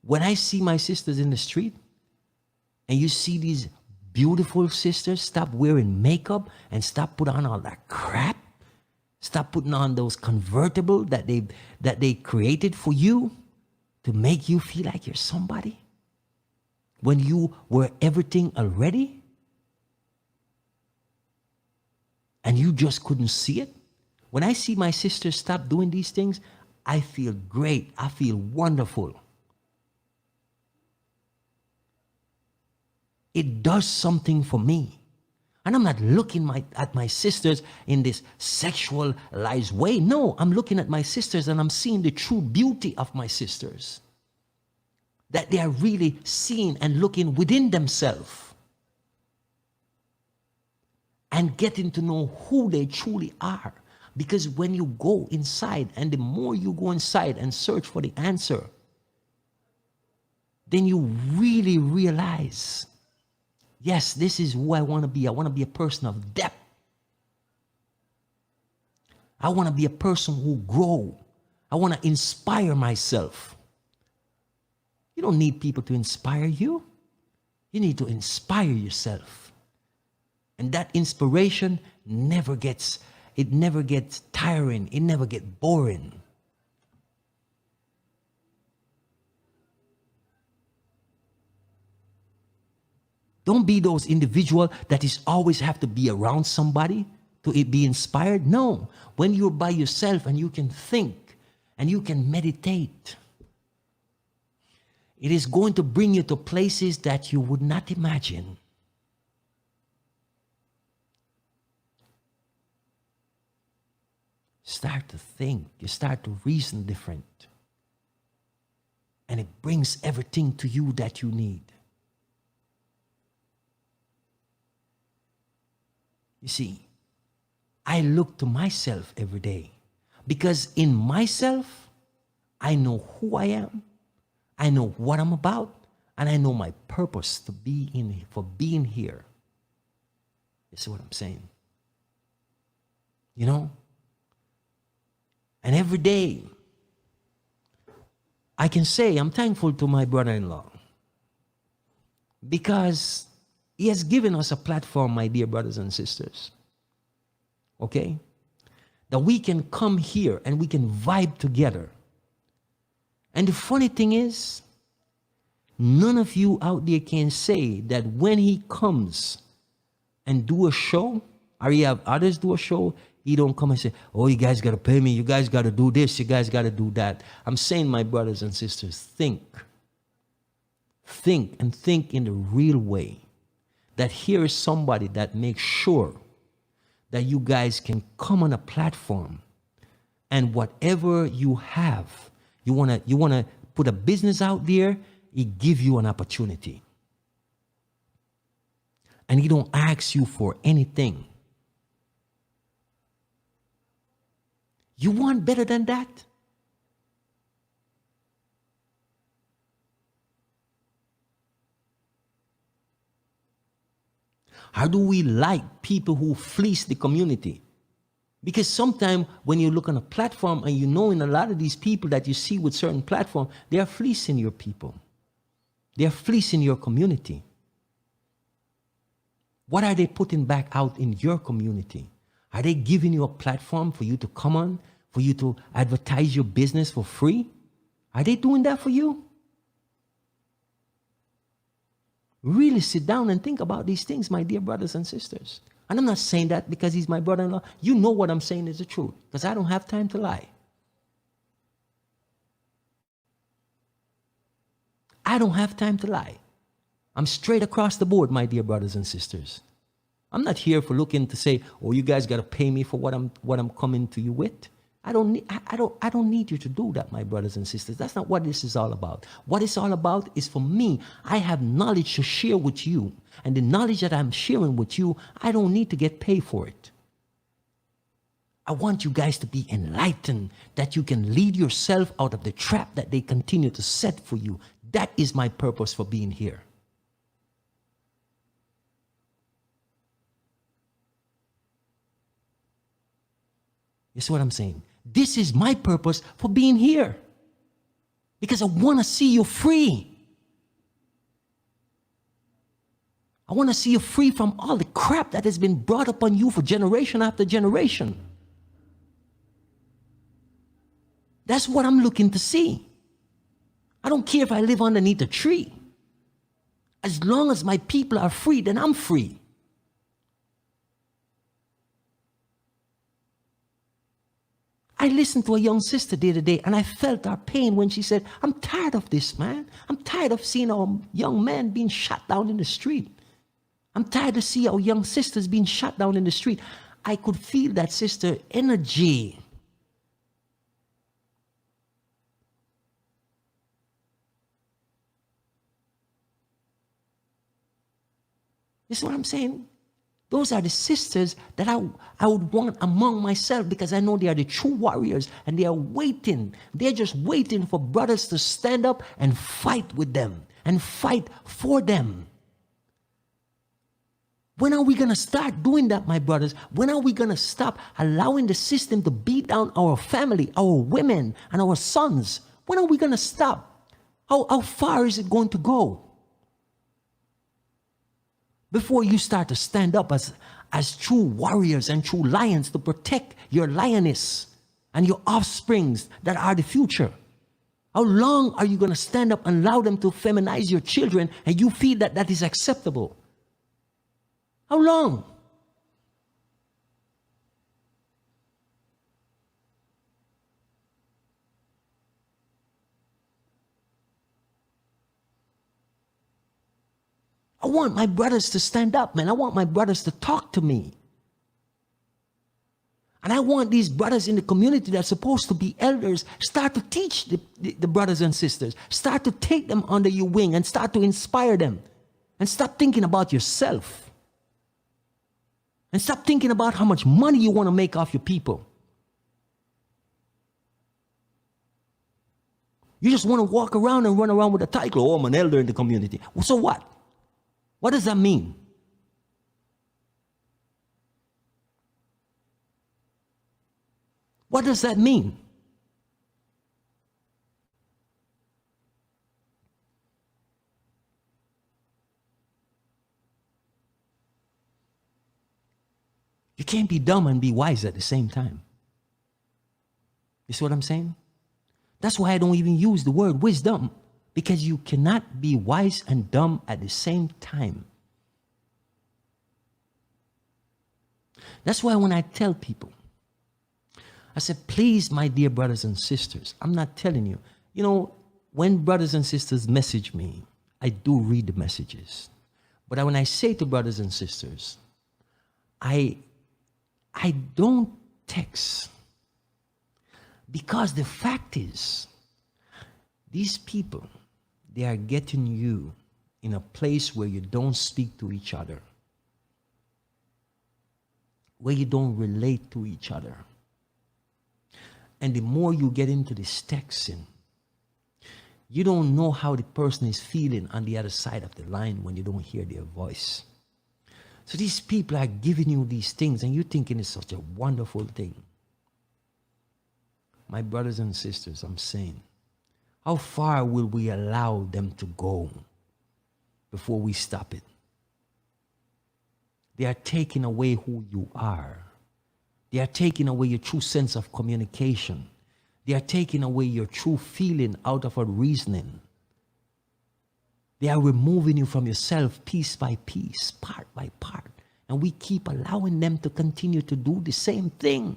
When I see my sisters in the street, and you see these beautiful sisters stop wearing makeup and stop putting on all that crap, stop putting on those convertible that they created for you to make you feel like you're somebody, when you were everything already, and you just couldn't see it. When I see my sisters stop doing these things, I feel great. I feel wonderful. It does something for me. And I'm not looking at my sisters in this sexualized way. No, I'm looking at my sisters and I'm seeing the true beauty of my sisters. That they are really seeing and looking within themselves. And getting to know who they truly are. Because when you go inside, and the more you go inside and search for the answer, then you really realize, yes, this is who I want to be. I want to be a person of depth. I want to be a person who grow. I want to inspire myself. You don't need people to inspire you. You need to inspire yourself. And that inspiration never gets tiring. It never gets boring. Don't be those individuals that is always have to be around somebody to be inspired. No, when you're by yourself and you can think and you can meditate, it is going to bring you to places that you would not imagine. start to think, you start to reason different. And it brings everything to you that you need. You see, I look to myself every day because in myself, I know who I am, I know what I'm about, and I know my purpose to be in for being here. You see what I'm saying? You know? And every day, I can say I'm thankful to my brother-in-law because he has given us a platform, my dear brothers and sisters. Okay? That we can come here and we can vibe together. And the funny thing is, none of you out there can say that when he comes and do a show, or you have others do a show, he don't come and say, oh, you guys got to pay me, you guys got to do this, you guys got to do that. I'm saying, my brothers and sisters, think. Think, and think in the real way. That here is somebody that makes sure that you guys can come on a platform and whatever you have, you wanna put a business out there, he give you an opportunity. And he don't ask you for anything. You want better than that? How do we like people who fleece the community? Because sometimes when you look on a platform and you know in a lot of these people that you see with certain platforms, they are fleecing your people. They are fleecing your community. What are they putting back out in your community? Are they giving you a platform for you to come on, for you to advertise your business for free? Are they doing that for you? Really sit down and think about these things, my dear brothers and sisters. And I'm not saying that because he's my brother-in-law. You know what I'm saying is the truth, because I don't have time to lie. I don't have time to lie. I'm straight across the board, my dear brothers and sisters. I'm not here for looking to say, oh, you guys got to pay me for what I'm coming to you with. I don't need you to do that, my brothers and sisters. That's not what this is all about. What it's all about is for me. I have knowledge to share with you. And the knowledge that I'm sharing with you, I don't need to get paid for it. I want you guys to be enlightened, that you can lead yourself out of the trap that they continue to set for you. That is my purpose for being here. You see what I'm saying? This is my purpose for being here. Because I want to see you free. I want to see you free from all the crap that has been brought upon you for generation after generation. That's what I'm looking to see. I don't care if I live underneath a tree. As long as my people are free, then I'm free. I listened to a young sister the other day and I felt her pain when she said, I'm tired of this, man. I'm tired of seeing our young men being shot down in the street. I'm tired of seeing our young sisters being shot down in the street. I could feel that sister energy. You see what I'm saying? Those are the sisters that I would want among myself, because I know they are the true warriors and they are waiting. They're just waiting for brothers to stand up and fight with them and fight for them. When are we going to start doing that, my brothers? When are we going to stop allowing the system to beat down our family, our women, and our sons? When are we going to stop? How far is it going to go? Before you start to stand up as true warriors and true lions to protect your lioness and your offsprings that are the future. How long are you going to stand up and allow them to feminize your children and you feel that that is acceptable? How long? I want my brothers to stand up, man. I want my brothers to talk to me. And I want these brothers in the community that are supposed to be elders, start to teach the brothers and sisters. Start to take them under your wing and start to inspire them. And stop thinking about yourself. And stop thinking about how much money you want to make off your people. You just want to walk around and run around with a title. Oh, I'm an elder in the community. So what? What does that mean? What does that mean? You can't be dumb and be wise at the same time. You see what I'm saying? That's why I don't even use the word wisdom, because you cannot be wise and dumb at the same time. That's why when I tell people, I said, please, my dear brothers and sisters, I'm not telling you. You know, when brothers and sisters message me, I do read the messages. But when I say to brothers and sisters, I don't text. Because the fact is, these people, they are getting you in a place where you don't speak to each other, where you don't relate to each other. And the more you get into this texting, you don't know how the person is feeling on the other side of the line when you don't hear their voice. So these people are giving you these things and you're thinking it's such a wonderful thing. My brothers and sisters, I'm saying, how far will we allow them to go before we stop it? They are taking away who you are. They are taking away your true sense of communication. They are taking away your true feeling out of a reasoning. They are removing you from yourself piece by piece, part by part. And we keep allowing them to continue to do the same thing.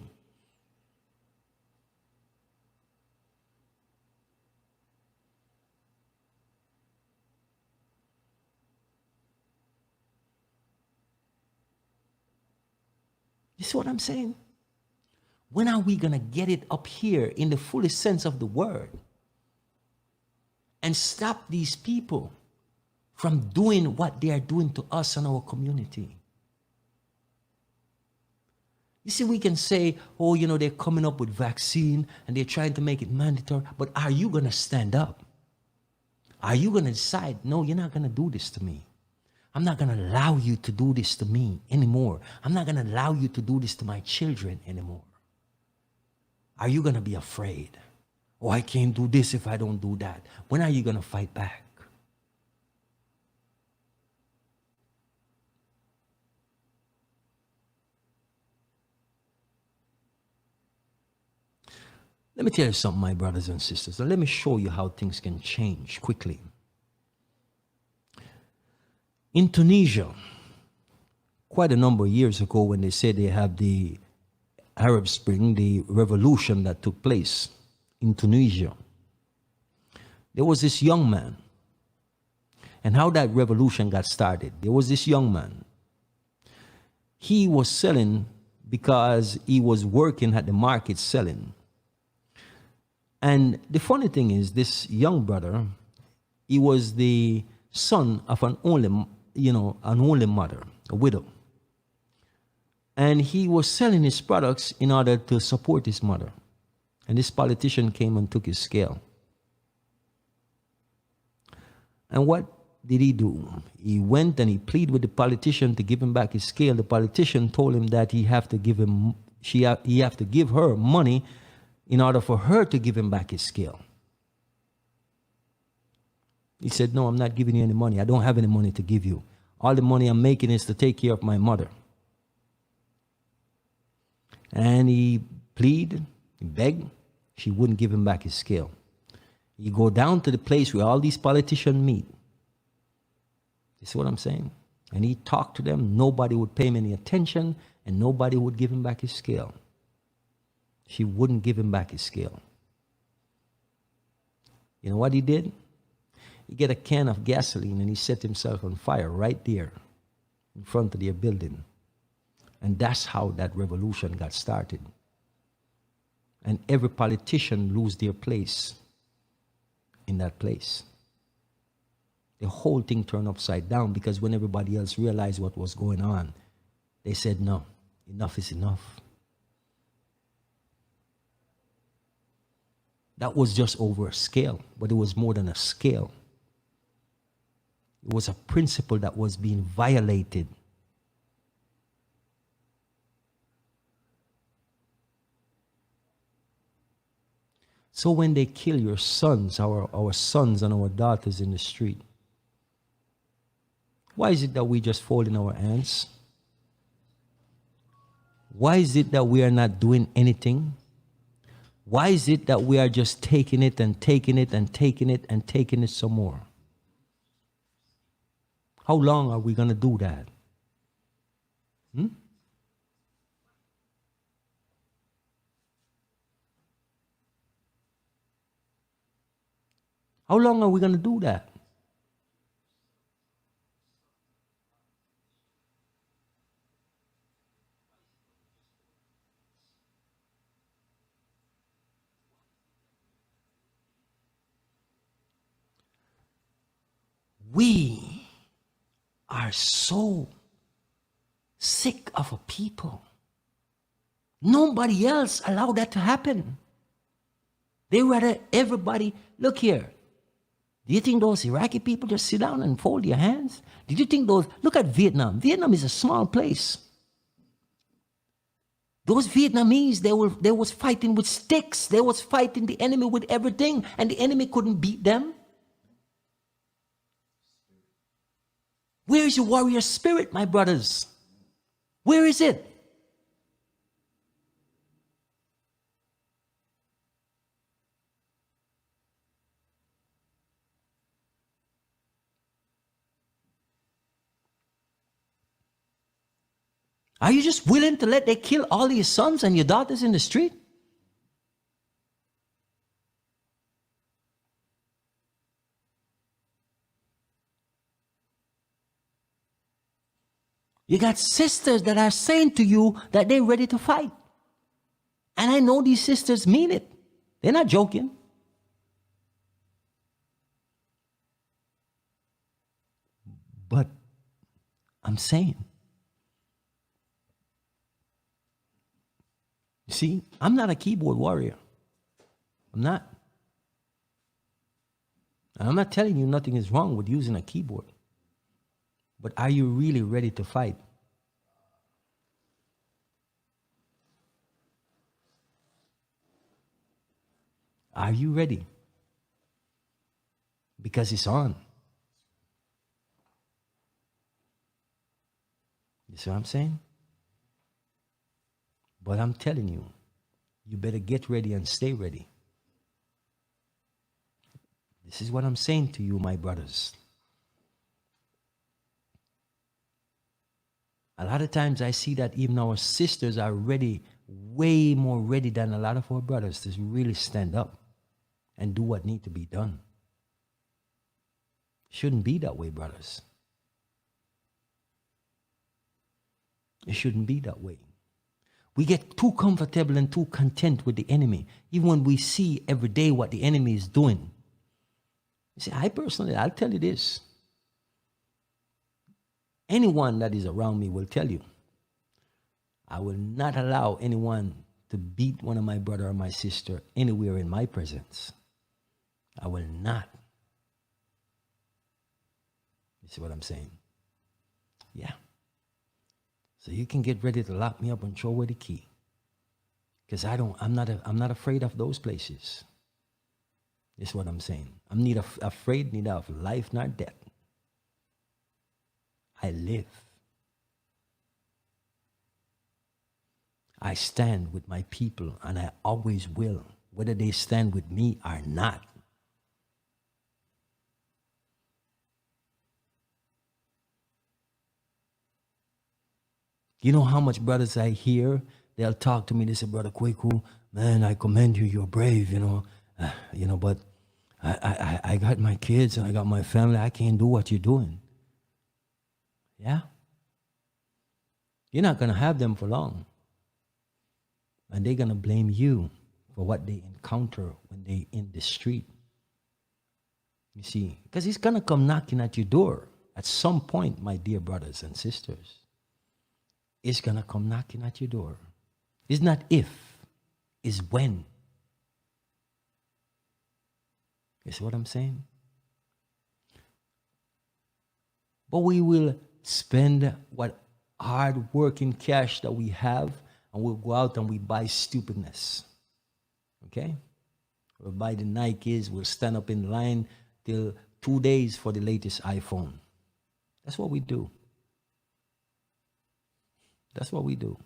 You see what I'm saying? When are we going to get it up here in the fullest sense of the word and stop these people from doing what they are doing to us and our community? You see, we can say, oh, you know, they're coming up with vaccine and they're trying to make it mandatory, but are you going to stand up? Are you going to decide, no, you're not going to do this to me? I'm not going to allow you to do this to me anymore. I'm not going to allow you to do this to my children anymore. Are you going to be afraid? Oh, I can't do this if I don't do that. When are you going to fight back? Let me tell you something, my brothers and sisters. Let me show you how things can change quickly. In Tunisia, quite a number of years ago, when they said they have the Arab Spring, the revolution that took place in Tunisia, there was this young man. And how that revolution got started, there was this young man. He was selling because he was working at the market selling. And the funny thing is, this young brother, he was the son of an only mother, a widow. And he was selling his products in order to support his mother. And this politician came and took his scale. And what did he do? He went and he pleaded with the politician to give him back his scale. The politician told him that he have to give her money in order for her to give him back his scale. He said, no, I'm not giving you any money. I don't have any money to give you. All the money I'm making is to take care of my mother. And he pleaded, he begged. She wouldn't give him back his scale. You go down to the place where all these politicians meet. You see what I'm saying? And he talked to them. Nobody would pay him any attention, and nobody would give him back his scale. She wouldn't give him back his scale. You know what he did? He get a can of gasoline and he set himself on fire right there in front of their building. And that's how that revolution got started. and every politician lose their place in that place. The whole thing turned upside down because when everybody else realized what was going on, they said, no, enough is enough. That was just over a scale, but it was more than a scale. It was a principle that was being violated. So when they kill your sons, our sons and our daughters in the street, why is it that we just fold in our hands? Why is it that we are not doing anything? Why is it that we are just taking it and taking it and taking it and taking it some more? How long are we going to do that? How long are we going to do that? We are so sick of a people. Nobody else allowed that to happen. They rather everybody, look here. Do you think those Iraqi people just sit down and fold their hands? Did you think those, look at Vietnam. Vietnam is a small place. Those Vietnamese, they was fighting with sticks. They was fighting the enemy with everything, and the enemy couldn't beat them. Where is your warrior spirit, my brothers? Where is it? Are you just willing to let they kill all your sons and your daughters in the street? You got sisters that are saying to you that they're ready to fight. And I know these sisters mean it. They're not joking. But I'm saying, you see, I'm not a keyboard warrior. I'm not. And I'm not telling you nothing is wrong with using a keyboard. But are you really ready to fight? Are you ready? Because it's on. You see what I'm saying? But I'm telling you, you better get ready and stay ready. This is what I'm saying to you, my brothers. A lot of times I see that even our sisters are ready, way more ready than a lot of our brothers to really stand up and do what needs to be done. Shouldn't be that way, brothers. It shouldn't be that way. We get too comfortable and too content with the enemy, even when we see every day what the enemy is doing. You see, I personally, I'll tell you this. Anyone that is around me will tell you, I will not allow anyone to beat one of my brother or my sister anywhere in my presence. I will not. You see what I'm saying? Yeah. So you can get ready to lock me up and throw away the key. Because I'm not afraid of those places. That's what I'm saying. I'm neither afraid neither of life nor death. I live. I stand with my people, and I always will, whether they stand with me or not. You know how much brothers I hear, they'll talk to me, they say, Brother Kwaku, man, I commend you, you're brave, but I got my kids and I got my family, I can't do what you're doing. Yeah? You're not going to have them for long. And they're going to blame you for what they encounter when they in the street. You see, because he's gonna come knocking at your door at some point, my dear brothers and sisters. It's gonna come knocking at your door. It's not if, it's when. You see what I'm saying? But we will spend what hard working cash that we have, and we'll go out and we buy stupidness. Okay? We'll buy the Nikes, we'll stand up in line till 2 days for the latest iPhone. That's what we do. That's what we do.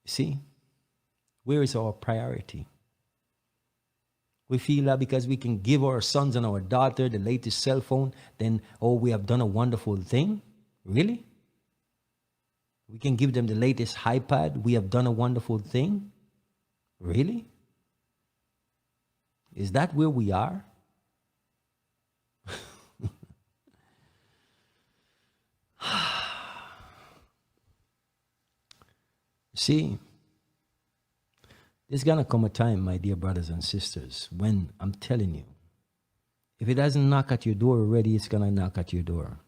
See? Where is our priority? We feel that because we can give our sons and our daughter the latest cell phone, then, oh, we have done a wonderful thing? Really? We can give them the latest iPad, we have done a wonderful thing? Really? Is that where we are? See, there's gonna come a time, my dear brothers and sisters, when I'm telling you, if it doesn't knock at your door already, it's gonna knock at your door.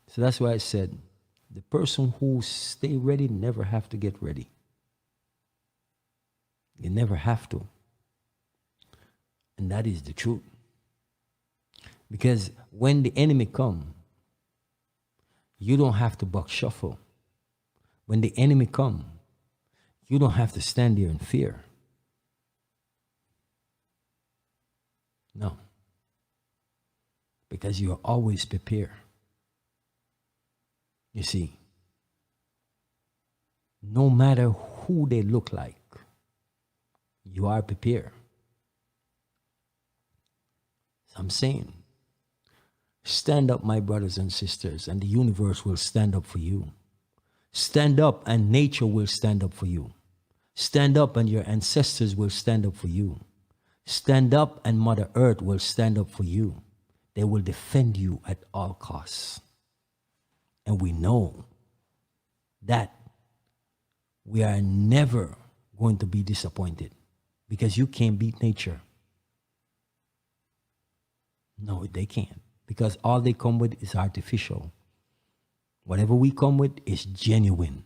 So that's why I said, the person who stay ready never have to get ready. You never have to. And that is the truth. Because when the enemy come, you don't have to buck shuffle. When the enemy come, you don't have to stand there in fear. No. Because you are always prepared. You see, no matter who they look like, you are prepared. So I'm saying, stand up, my brothers and sisters, and the universe will stand up for you. Stand up and nature will stand up for you. Stand up and your ancestors will stand up for you. Stand up and Mother Earth will stand up for you. They will defend you at all costs. And we know that we are never going to be disappointed because you can't beat nature. No, they can't, because all they come with is artificial. Whatever we come with is genuine.